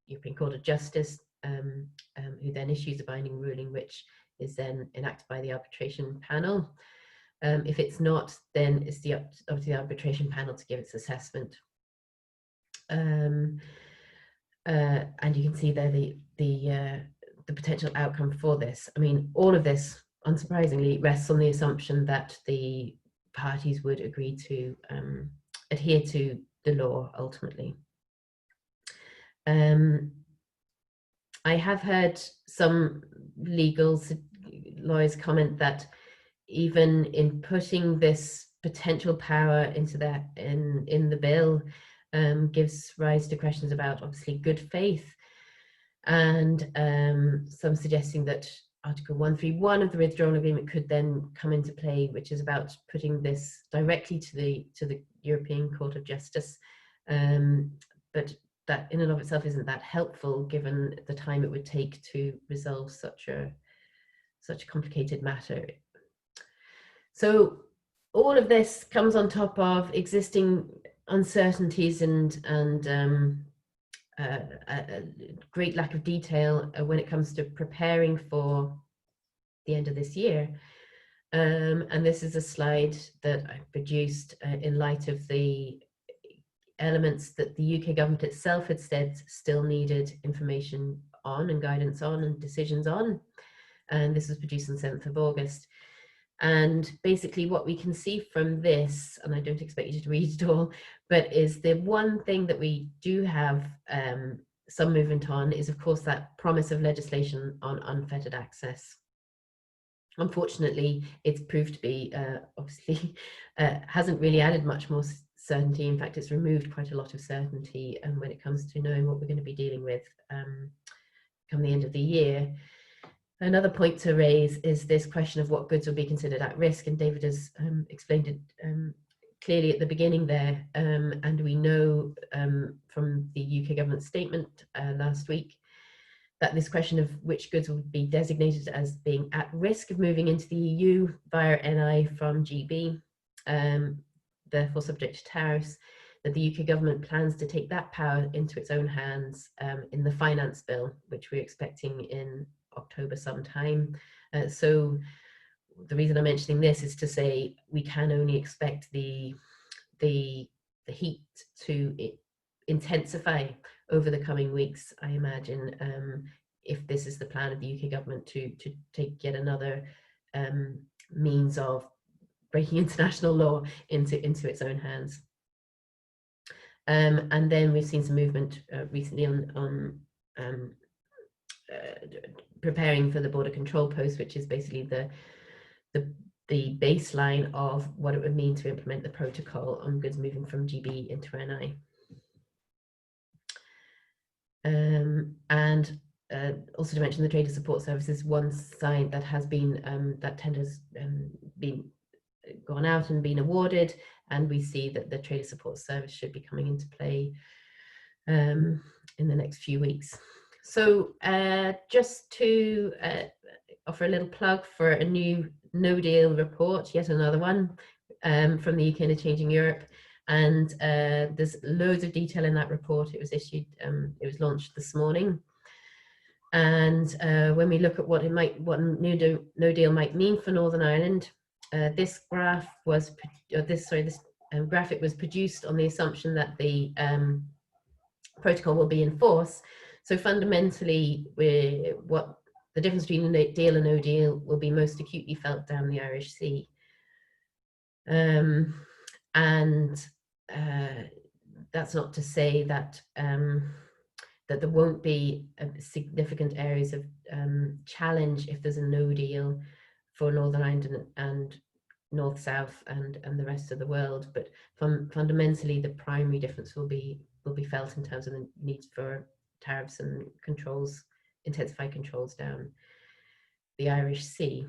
European Court of Justice, who then issues a binding ruling, which is then enacted by the arbitration panel. If it's not, then it's up to the arbitration panel to give its assessment. And you can see there the potential outcome for this. I mean, all of this, unsurprisingly, rests on the assumption that the parties would agree to adhere to the law ultimately. I have heard some lawyers comment that even in putting this potential power into that in the bill gives rise to questions about obviously good faith, and some suggesting that Article 131 of the withdrawal agreement could then come into play, which is about putting this directly to the European Court of Justice, but that in and of itself isn't that helpful given the time it would take to resolve such a complicated matter. So all of this comes on top of existing uncertainties and a great lack of detail when it comes to preparing for the end of this year. And this is a slide that I produced in light of the elements that the UK government itself had said still needed information on and guidance on and decisions on. And this was produced on 7th of August. And basically what we can see from this, and I don't expect you to read it all, but is the one thing that we do have some movement on is, of course, that promise of legislation on unfettered access. Unfortunately, it's proved to be, obviously, hasn't really added much more certainty. In fact, it's removed quite a lot of certainty when it comes to knowing what we're going to be dealing with come the end of the year. Another point to raise is this question of what goods will be considered at risk, and David has explained it clearly at the beginning there, and we know from the UK government statement last week that this question of which goods will be designated as being at risk of moving into the EU via NI from GB, therefore subject to tariffs, that the UK government plans to take that power into its own hands in the finance bill, which we're expecting in October sometime. So the reason I'm mentioning this is to say we can only expect the heat to intensify over the coming weeks, I imagine, if this is the plan of the UK government to take yet another means of breaking international law into its own hands. And then we've seen some movement recently on preparing for the border control post, which is basically the baseline of what it would mean to implement the protocol on goods moving from GB into NI. And also to mention the Trader Support Service is one sign that has been, that tender's been gone out and been awarded, and we see that the Trader Support Service should be coming into play in the next few weeks. So just to offer a little plug for a new no deal report, yet another one from the UK and a Changing Europe. And there's loads of detail in that report. It was issued, it was launched this morning. And when we look at what no deal might mean for Northern Ireland, this graph was, this graphic was produced on the assumption that the protocol will be in force. So fundamentally, what the difference between a deal and no deal will be most acutely felt down the Irish Sea. And that's not to say that that there won't be significant areas of challenge if there's a no deal for Northern Ireland and North South and the rest of the world. But fundamentally, the primary difference will be felt in terms of the need for tariffs and controls, intensified controls down the Irish Sea.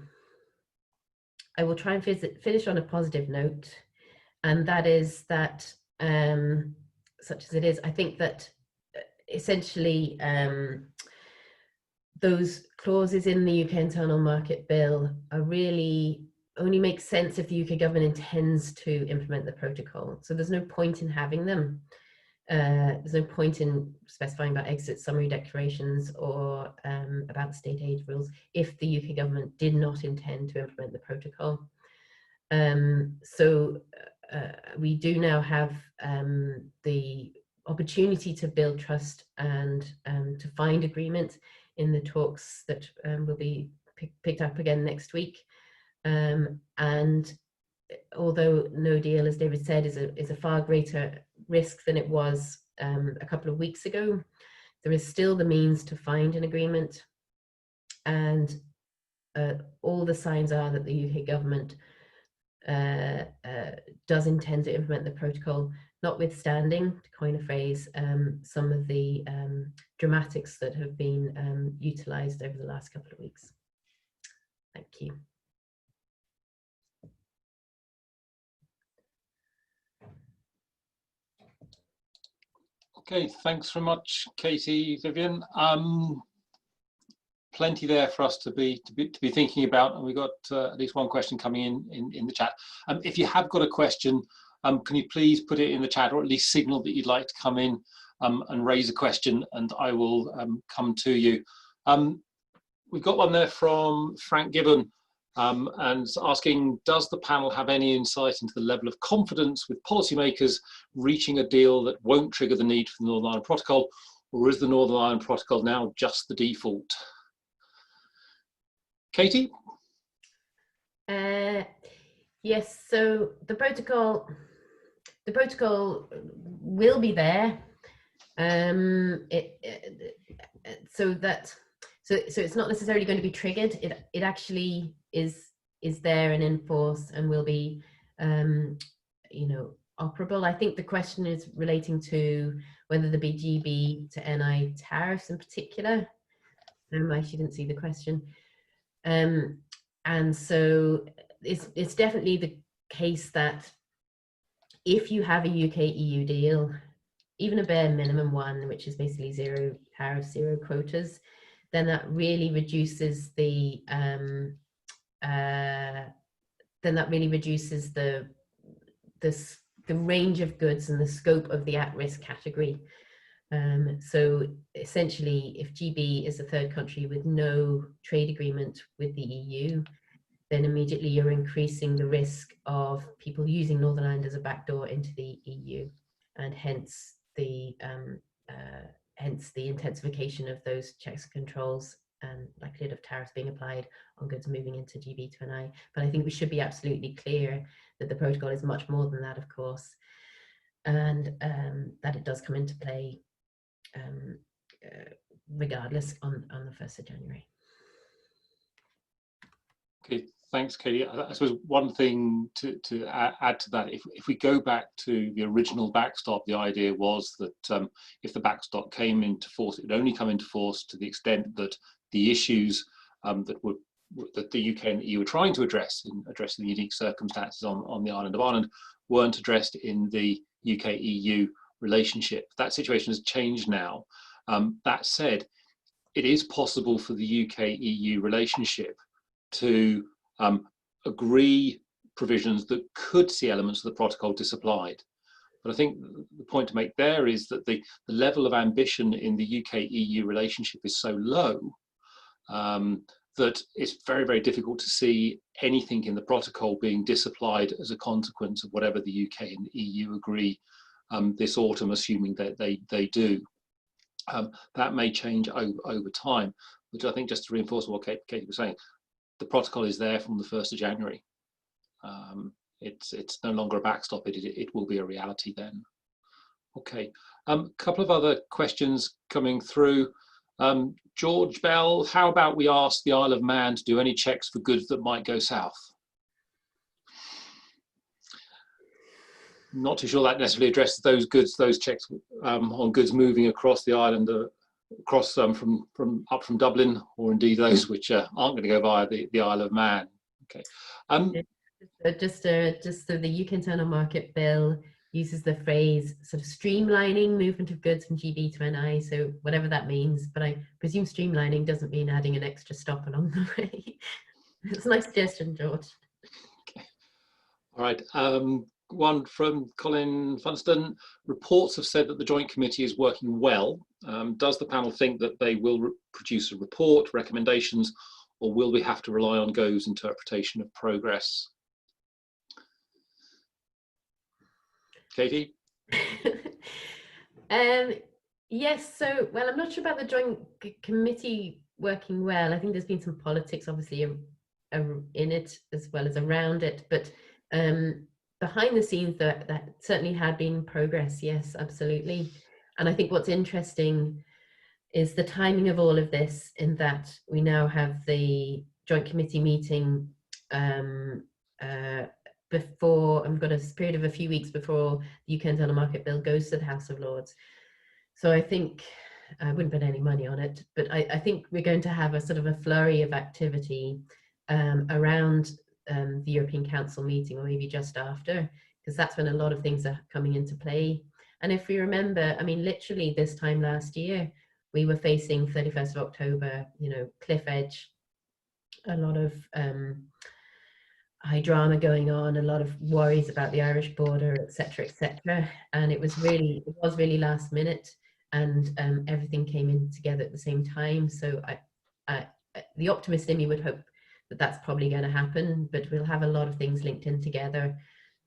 I will try and finish on a positive note, and that is that, such as it is, I think that essentially those clauses in the UK Internal Market Bill are really only make sense if the UK government intends to implement the protocol. So there's no point in having them. There's no point in specifying about exit summary declarations or about the state aid rules if the UK government did not intend to implement the protocol. So we do now have the opportunity to build trust and to find agreement in the talks that will be picked up again next week. And although no deal, as David said, is a far greater risk than it was a couple of weeks ago, there is still the means to find an agreement. And all the signs are that the UK government does intend to implement the protocol, notwithstanding, to coin a phrase, some of the dramatics that have been utilised over the last couple of weeks. Thank you. Okay, thanks very much, Katie, Vivian. Plenty there for us to be thinking about, and we've got at least one question coming in the chat. If you have got a question, can you please put it in the chat, or at least signal that you'd like to come in and raise a question, and I will come to you. We've got one there from Frank Gibbon, and asking, does the panel have any insight into the level of confidence with policymakers reaching a deal that won't trigger the need for the Northern Ireland Protocol, or is the Northern Ireland Protocol now just the default? Katie? Yes, so the protocol will be there. So it's not necessarily going to be triggered. It actually is there and in force and will be, you know, operable. I think the question is relating to whether the BGB to NI tariffs in particular. I actually didn't see the question. And so it's definitely the case that if you have a UK-EU deal, even a bare minimum one, which is basically zero tariffs, zero quotas, then that really reduces the the range of goods and the scope of the at-risk category. So essentially, if GB is a third country with no trade agreement with the EU, then immediately you're increasing the risk of people using Northern Ireland as a backdoor into the EU, and hence the intensification of those checks and controls and likelihood of tariffs being applied on goods moving into GB to NI. But I think we should be absolutely clear that the protocol is much more than that, of course, and that it does come into play regardless on the 1st of January. Okay, thanks, Katie. I suppose one thing to add to that, if we go back to the original backstop, the idea was that if the backstop came into force, it would only come into force to the extent that the issues that the UK and the EU were trying to address in addressing the unique circumstances on the island of Ireland weren't addressed in the UK-EU relationship. That situation has changed now. That said, it is possible for the UK-EU relationship to agree provisions that could see elements of the protocol disapplied. But I think the point to make there is that the level of ambition in the UK-EU relationship is so low that it's very, very difficult to see anything in the protocol being disapplied as a consequence of whatever the UK and the EU agree this autumn, assuming that they do. That may change over time, which I think, just to reinforce what Katie was saying, the protocol is there from the 1st of January. It's no longer a backstop, it will be a reality then. Okay, couple of other questions coming through. George Bell, how about we ask the Isle of Man to do any checks for goods that might go south? Not too sure that necessarily addresses those goods, those checks on goods moving across the island, across up from Dublin, or indeed those which aren't going to go via the Isle of Man. Okay. Just so the UK Internal Market Bill uses the phrase sort of streamlining movement of goods from GB to NI, so whatever that means, but I presume streamlining doesn't mean adding an extra stop along the way. It's a nice suggestion, George. Okay. All right. One from Colin Funston. Reports have said that the Joint Committee is working well. Does the panel think that they will produce a report, recommendations, or will we have to rely on GO's interpretation of progress? Katie? Yes, so, well, I'm not sure about the Joint Committee working well. I think there's been some politics, obviously, in it as well as around it, but behind the scenes, that certainly had been progress, yes, absolutely. And I think what's interesting is the timing of all of this, in that we now have the Joint Committee meeting before, I've got a period of a few weeks before the UK Internal Market Bill goes to the House of Lords. So I think, I wouldn't put any money on it, but I think we're going to have a sort of a flurry of activity around the European Council meeting, or maybe just after, because that's when a lot of things are coming into play. And if we remember, I mean, literally this time last year, we were facing 31st of October, you know, cliff edge, a lot of high drama going on, a lot of worries about the Irish border, etc., etc. And it was really last minute, and everything came in together at the same time. So the optimist in me would hope that that's probably going to happen, but we'll have a lot of things linked in together,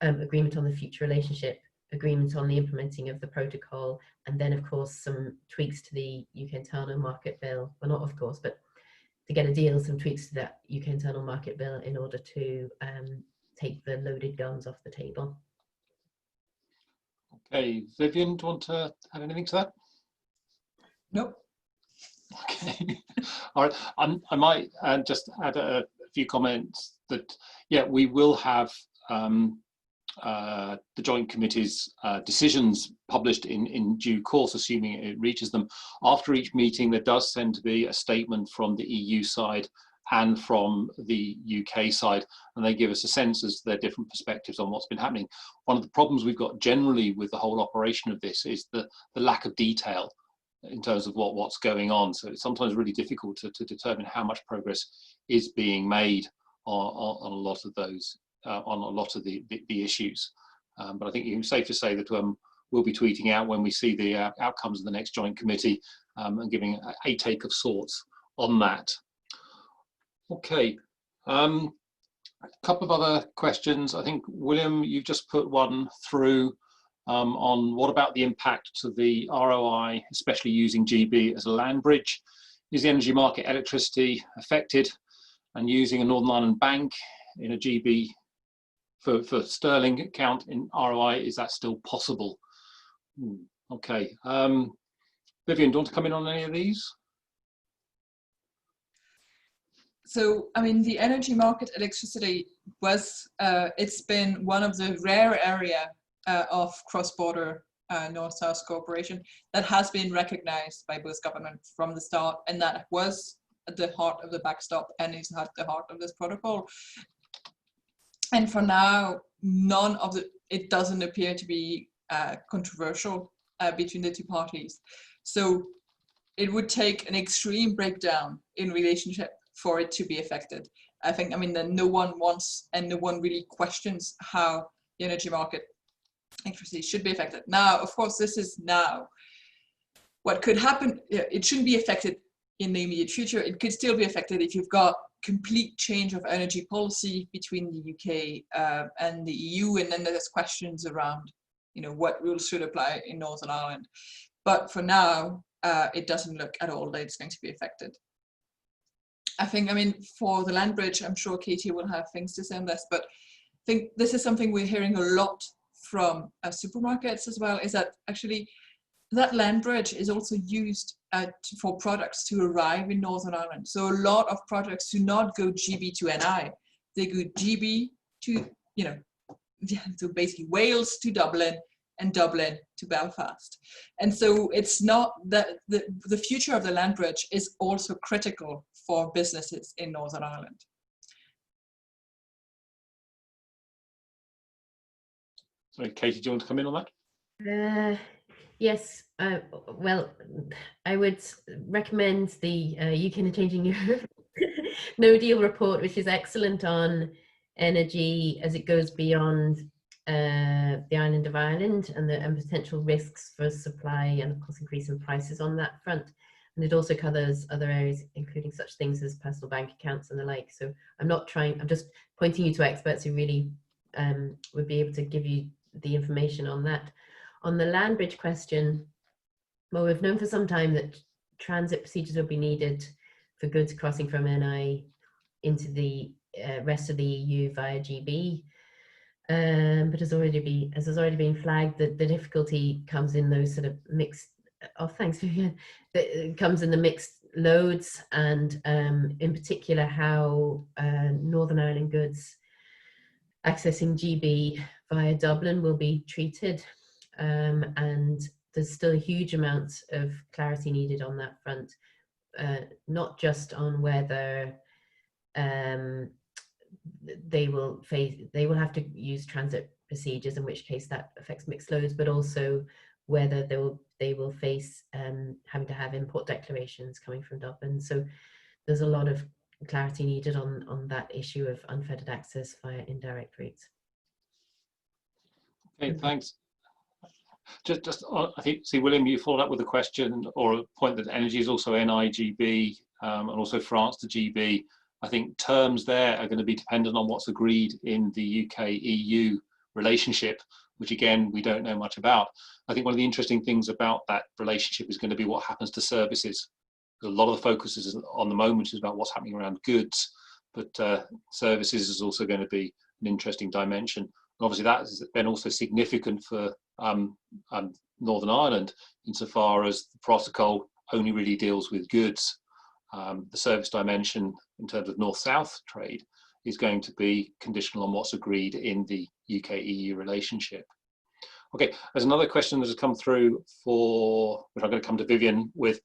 agreement on the future relationship, agreement on the implementing of the protocol, and then of course some tweaks to the UK Internal Market Bill, well not of course, but to get a deal, some tweaks to that UK Internal Market Bill in order to take the loaded guns off the table. Okay, Vivian, do you want to add anything to that? Nope. Okay, all right. I might just add a few comments that, yeah, we will have the Joint Committee's decisions published in due course, assuming it reaches them. After each meeting, there does tend to be a statement from the EU side and from the UK side, and they give us a sense as to their different perspectives on what's been happening. One of the problems we've got generally with the whole operation of this is the lack of detail in terms of what's going on. So it's sometimes really difficult to determine how much progress is being made on a lot of those, on a lot of the issues. But I think it's safe to say that we'll be tweeting out when we see the outcomes of the next Joint Committee and giving a take of sorts on that. Okay. A couple of other questions. I think, William, you've just put one through on what about the impact to the ROI, especially using GB as a land bridge? Is the energy market electricity affected, and using a Northern Ireland bank in a GB for sterling account in ROI, is that still possible? Okay. Vivian, do you want to come in on any of these? So, I mean, the energy market electricity was, it's been one of the rare area of cross-border North-South cooperation that has been recognized by both governments from the start, and that was at the heart of the backstop and is at the heart of this protocol. And for now, it doesn't appear to be controversial between the two parties. So it would take an extreme breakdown in relationship for it to be affected. I think, I mean, that no one wants and no one really questions how the energy market electricity should be affected. Now, of course, this is now. What could happen, it shouldn't be affected in the immediate future. It could still be affected if you've got complete change of energy policy between the UK and the EU, and then there's questions around, you know, what rules should apply in Northern Ireland. But for now, it doesn't look at all that it's going to be affected. I think, I mean, for the land bridge, I'm sure Katie will have things to say on this, but I think this is something we're hearing a lot from supermarkets as well, is that actually that land bridge is also used for products to arrive in Northern Ireland. So a lot of products do not go GB to NI, they go GB to, you know, so basically Wales to Dublin and Dublin to Belfast. And so it's not that the future of the land bridge is also critical for businesses in Northern Ireland. Sorry, Katie, do you want to come in on that? Yes, well, I would recommend the UK Changing Europe No Deal report, which is excellent on energy as it goes beyond the island of Ireland and potential risks for supply and of course increase in prices on that front. And it also covers other areas, including such things as personal bank accounts and the like. So I'm just pointing you to experts who really would be able to give you the information on that. On the land bridge question, well, we've known for some time that transit procedures will be needed for goods crossing from NI into the rest of the EU via GB. But as has already been flagged, that the difficulty comes in those sort of mixed, thanks Vivian, that comes in the mixed loads, and in particular how Northern Ireland goods accessing GB via Dublin will be treated. And there's still a huge amount of clarity needed on that front, not just on whether they will have to use transit procedures, in which case that affects mixed loads, but also whether they will face having to have import declarations coming from Dublin. So there's a lot of clarity needed on that issue of unfettered access via indirect routes. Okay, thanks. Just I think, see, William, you followed up with a question or a point that energy is also NIGB and also France to GB. I think terms there are going to be dependent on what's agreed in the UK-EU relationship, which again, we don't know much about. I think one of the interesting things about that relationship is going to be what happens to services. A lot of the focus is on the moment is about what's happening around goods, but services is also going to be an interesting dimension. And obviously that is then also significant for Northern Ireland, insofar as the protocol only really deals with goods. The service dimension in terms of north-south trade is going to be conditional on what's agreed in the UK-EU relationship. Okay, there's another question that has come through which I'm going to come to Vivian with.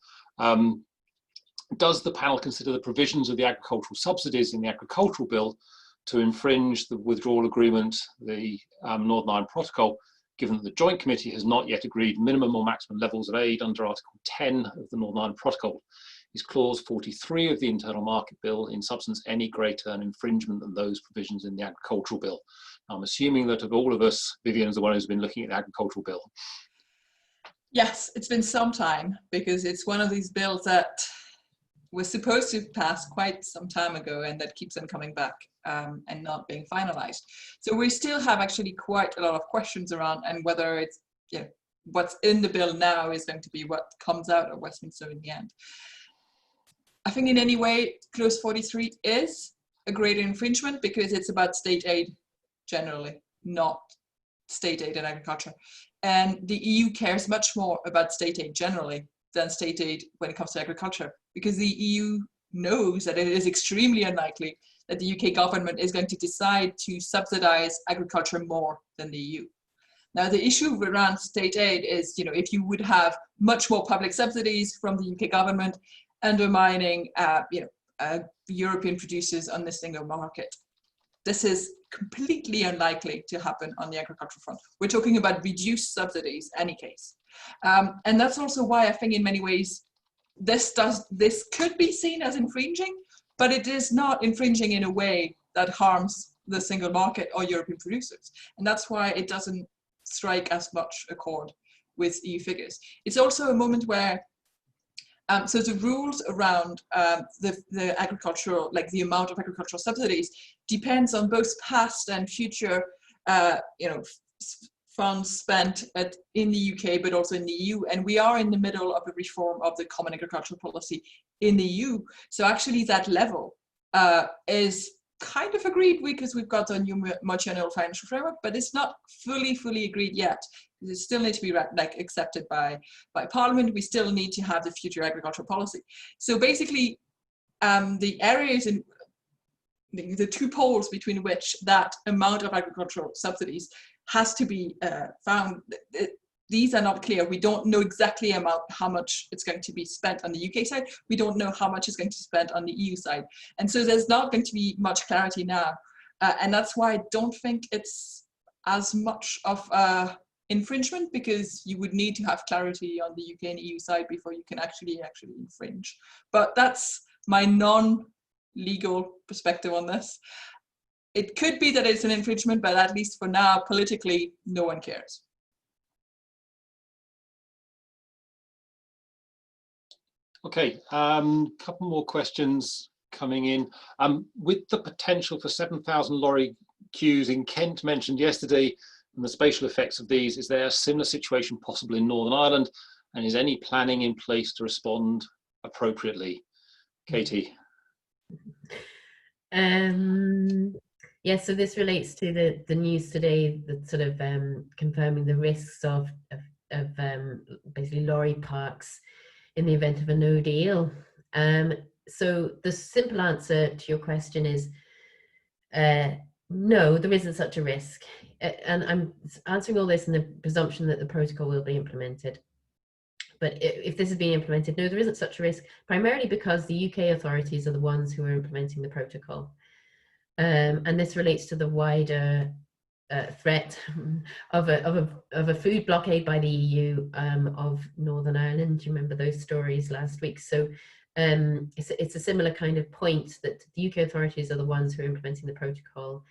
Does the panel consider the provisions of the agricultural subsidies in the agricultural bill to infringe the withdrawal agreement, the Northern Ireland Protocol, given that the Joint Committee has not yet agreed minimum or maximum levels of aid under Article 10 of the Northern Ireland Protocol? Is Clause 43 of the Internal Market Bill in substance any greater an infringement than those provisions in the Agricultural Bill? I'm assuming that of all of us, Vivian is the one who's been looking at the Agricultural Bill. Yes, it's been some time, because it's one of these bills that was supposed to pass quite some time ago, and that keeps on coming back and not being finalized. So we still have actually quite a lot of questions around, and whether it's, you know, what's in the bill now is going to be what comes out of Westminster in the end. I think in any way, Clause 43 is a greater infringement because it's about state aid generally, not state aid in agriculture. And the EU cares much more about state aid generally than state aid when it comes to agriculture, because the EU knows that it is extremely unlikely that the UK government is going to decide to subsidize agriculture more than the EU. Now, the issue around state aid is, you know, if you would have much more public subsidies from the UK government undermining, European producers on the single market. This is completely unlikely to happen on the agricultural front. We're talking about reduced subsidies, any case. And that's also why I think in many ways, this could be seen as infringing, but it is not infringing in a way that harms the single market or European producers. And that's why it doesn't strike as much a chord with EU figures. It's also a moment where, so the rules around the agricultural, like the amount of agricultural subsidies, depends on both past and future, funds spent in the UK, but also in the EU. And we are in the middle of a reform of the common agricultural policy in the EU. So actually that level is kind of agreed because we've got a new multi-annual financial framework, but it's not fully agreed yet. It still needs to be accepted by Parliament. We still need to have the future agricultural policy. So basically, the areas in the two poles between which that amount of agricultural subsidies has to be found, these are not clear. We don't know exactly how much it's going to be spent on the UK side. We don't know how much is going to be spent on the EU side. And so there's not going to be much clarity now. And that's why I don't think it's as much of infringement, because you would need to have clarity on the UK and EU side before you can actually infringe. But that's my non-legal perspective on this. It could be that it's an infringement, but at least for now, politically, no one cares. Okay, couple more questions coming in. With the potential for 7,000 lorry queues in Kent mentioned yesterday, and the spatial effects of these, is there a similar situation possible in Northern Ireland? And is any planning in place to respond appropriately? Katie. Yeah, so this relates to the news today that sort of confirming the risks of basically lorry parks in the event of a no deal. So the simple answer to your question is no, there isn't such a risk. And I'm answering all this in the presumption that the protocol will be implemented. But if this is being implemented, no, there isn't such a risk, primarily because the UK authorities are the ones who are implementing the protocol. And this relates to the wider threat of a food blockade by the EU of Northern Ireland. Do you remember those stories last week? So it's a similar kind of point that the UK authorities are the ones who are implementing the protocol,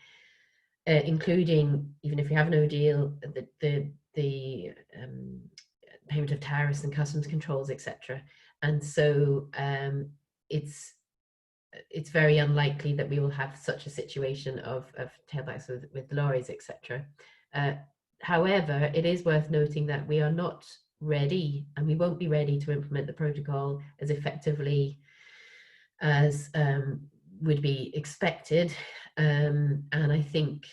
including, even if we have no deal, the payment of tariffs and customs controls, etc. And so it's very unlikely that we will have such a situation of tailbacks with lorries, etc. However, it is worth noting that we are not ready, and we won't be ready to implement the protocol as effectively as would be expected. And I think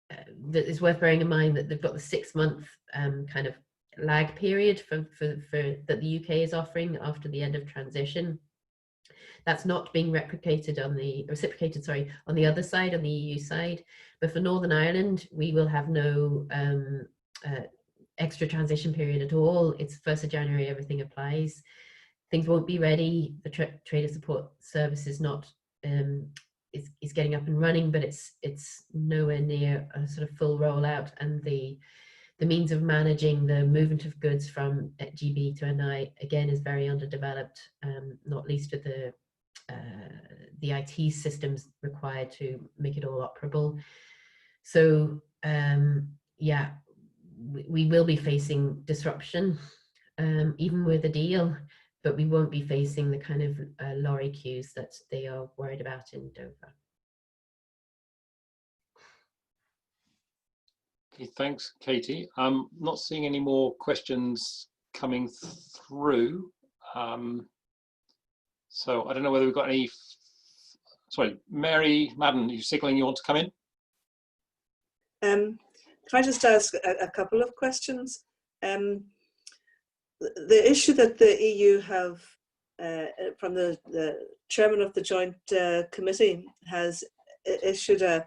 that it's worth bearing in mind that they've got the 6-month kind of lag period that the UK is offering after the end of transition. That's not being reciprocated on the other side, on the EU side. But for Northern Ireland, we will have no extra transition period at all. It's 1st of January, everything applies. Things won't be ready. The Trader Support Service is not is getting up and running, but it's nowhere near a sort of full rollout, and the means of managing the movement of goods from GB to NI again is very underdeveloped, not least with the IT systems required to make it all operable. So yeah, we will be facing disruption, even with a deal. but we won't be facing the kind of lorry queues that they are worried about in Dover. Okay, thanks, Katie. I'm not seeing any more questions coming through. So I don't know whether we've got any. Sorry, Mary Madden, are you signaling you want to come in? Can I just ask a couple of questions? The issue that the EU have, from the chairman of the joint committee, has issued an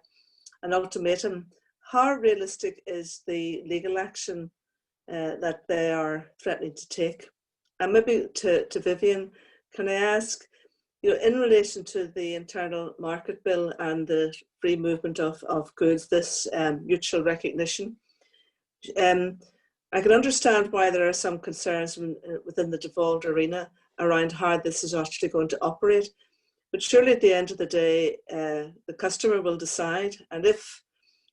ultimatum. How realistic is the legal action that they are threatening to take? And maybe to Vivian, can I ask, in relation to the internal market bill and the free movement of goods, this mutual recognition, I can understand why there are some concerns within the devolved arena around how this is actually going to operate. But surely at the end of the day, the customer will decide. And if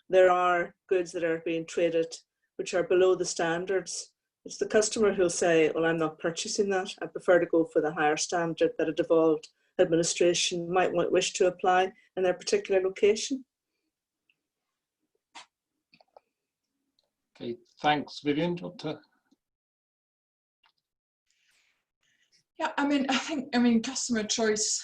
there are goods that are being traded which are below the standards, it's the customer who'll say, well, I'm not purchasing that. I prefer to go for the higher standard that a devolved administration might wish to apply in their particular location. Okay, thanks, Vivian. Do you want to... Yeah, I mean, customer choice,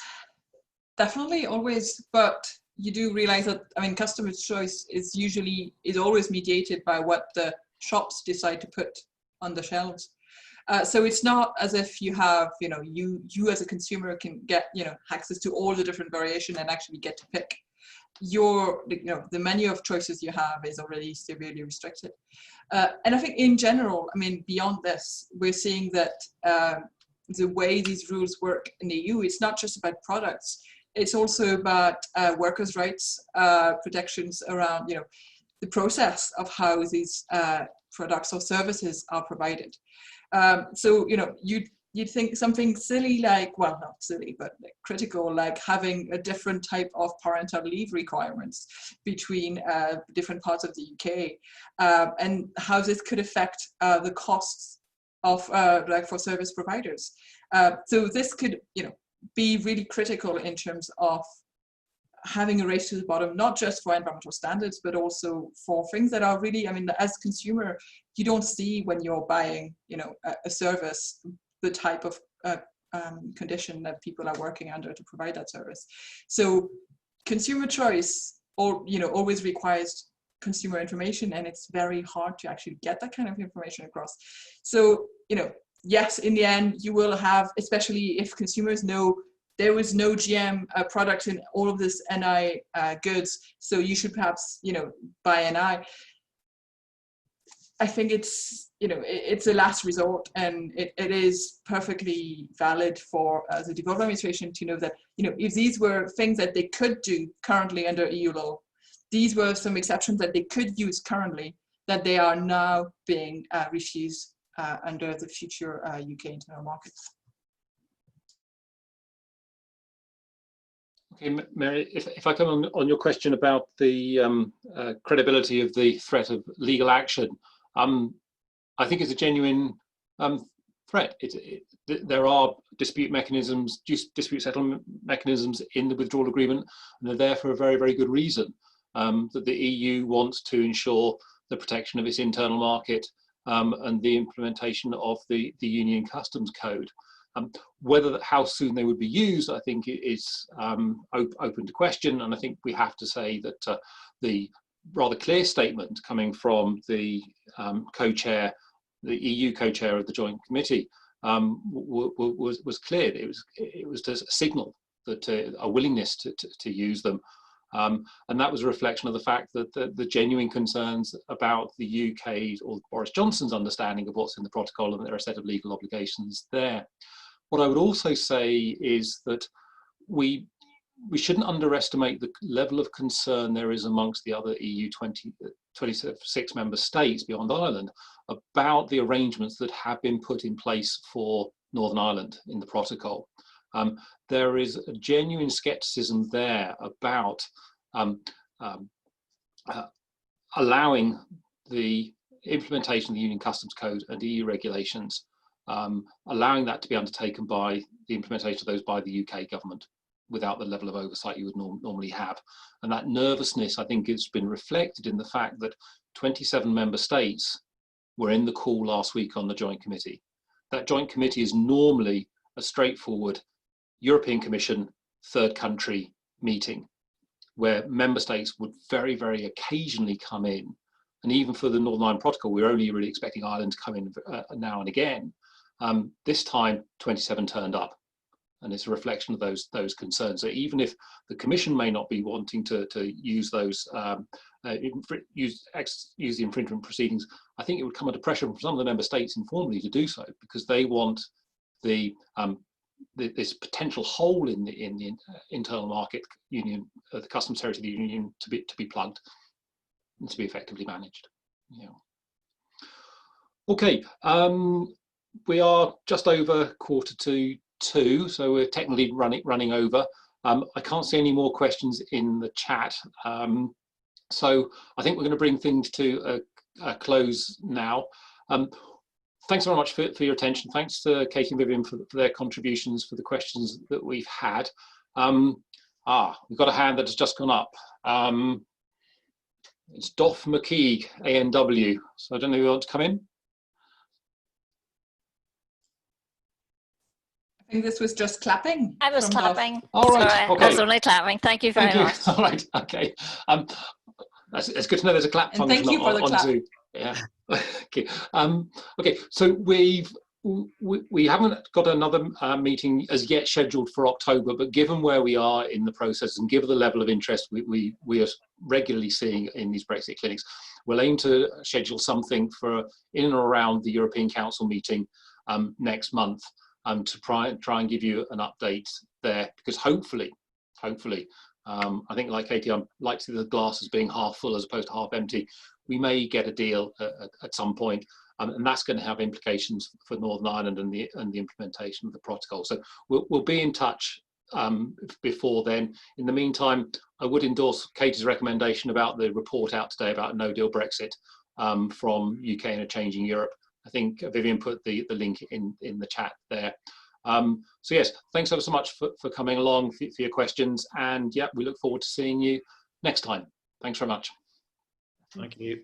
definitely always, but you do realize that, customer choice is always mediated by what the shops decide to put on the shelves. So it's not as if you have, you as a consumer can get, access to all the different variation and actually get to pick. The menu of choices you have is already severely restricted. And I think in general, beyond this, we're seeing that the way these rules work in the EU, it's not just about products, it's also about workers' rights, protections around, the process of how these products or services are provided. So, you'd think something silly like, well, not silly, but critical, like having a different type of parental leave requirements between different parts of the UK, and how this could affect the costs of for service providers. So this could, be really critical in terms of having a race to the bottom, not just for environmental standards, but also for things that are really, as a consumer, you don't see when you're buying, a service, the type of condition that people are working under to provide that service. So consumer choice, always requires consumer information, and it's very hard to actually get that kind of information across. So, yes, in the end, you will have, especially if consumers know there was no GM product in all of this NI goods, so you should perhaps, buy NI. I think it's, it's a last resort, and it is perfectly valid for the devolved administration to know that, if these were things that they could do currently under EU law, these were some exceptions that they could use currently, that they are now being refused under the future UK internal market. Okay, Mary, if I come on your question about the credibility of the threat of legal action, I think it's a genuine threat. There are dispute mechanisms, dispute settlement mechanisms in the withdrawal agreement, and they're there for a very, very good reason. That the EU wants to ensure the protection of its internal market and the implementation of the Union Customs Code. How soon they would be used, I think, is open to question, and I think we have to say that the rather clear statement coming from the co-chair, the EU co-chair of the Joint Committee, was clear. It was to signal that a willingness to use them, and that was a reflection of the fact that the genuine concerns about the UK's or Boris Johnson's understanding of what's in the protocol, and there are a set of legal obligations there. What I would also say is that we shouldn't underestimate the level of concern there is amongst the other EU 26 member states beyond Ireland about the arrangements that have been put in place for Northern Ireland in the protocol. There is a genuine scepticism there about allowing the implementation of the Union Customs Code and EU regulations allowing that to be undertaken by the implementation of those by the UK government without the level of oversight you would normally have. And that nervousness, I think, has been reflected in the fact that 27 member states were in the call last week on the Joint Committee. That Joint Committee is normally a straightforward European Commission third country meeting where member states would very, very occasionally come in. And even for the Northern Ireland Protocol, we're only really expecting Ireland to come in now and again. This time, 27 turned up. And it's a reflection of those concerns. So even if the Commission may not be wanting to use those use the infringement proceedings, I think it would come under pressure from some of the member states informally to do so, because they want this potential hole in the internal market union, the customs territory of the union, to be plugged and to be effectively managed. Yeah. Okay, we are just over 1:45, so we're technically running over. I can't see any more questions in the chat, so I think we're going to bring things to a close now. Thanks very much for your attention. Thanks to Katie and Vivian for their contributions, for the questions that we've had. We've got a hand that has just gone up. It's Doff McKeague, ANW. So I don't know if you want to come in. I think this was just clapping. I was clapping. All right. Sorry, Okay. I was only clapping. Thank you very much. All right. Okay. It's good to know there's a clap And function thank you for the on clap. Zoom. Yeah. Okay. Okay. So we haven't got another meeting as yet scheduled for October, but given where we are in the process and given the level of interest we are regularly seeing in these Brexit clinics, we'll aim to schedule something for in and around the European Council meeting next month. To try and give you an update there, because hopefully, I think like Katie, I'd like to see the glass as being half full as opposed to half empty. We may get a deal at some point, and that's going to have implications for Northern Ireland and the implementation of the protocol. So we'll be in touch before then. In the meantime, I would endorse Katie's recommendation about the report out today about a no-deal Brexit from UK and a Changing Europe. I think Vivian put the link in the chat there. So yes, thanks ever so much for coming along, for your questions, and yeah, we look forward to seeing you next time. Thanks very much. Thank you.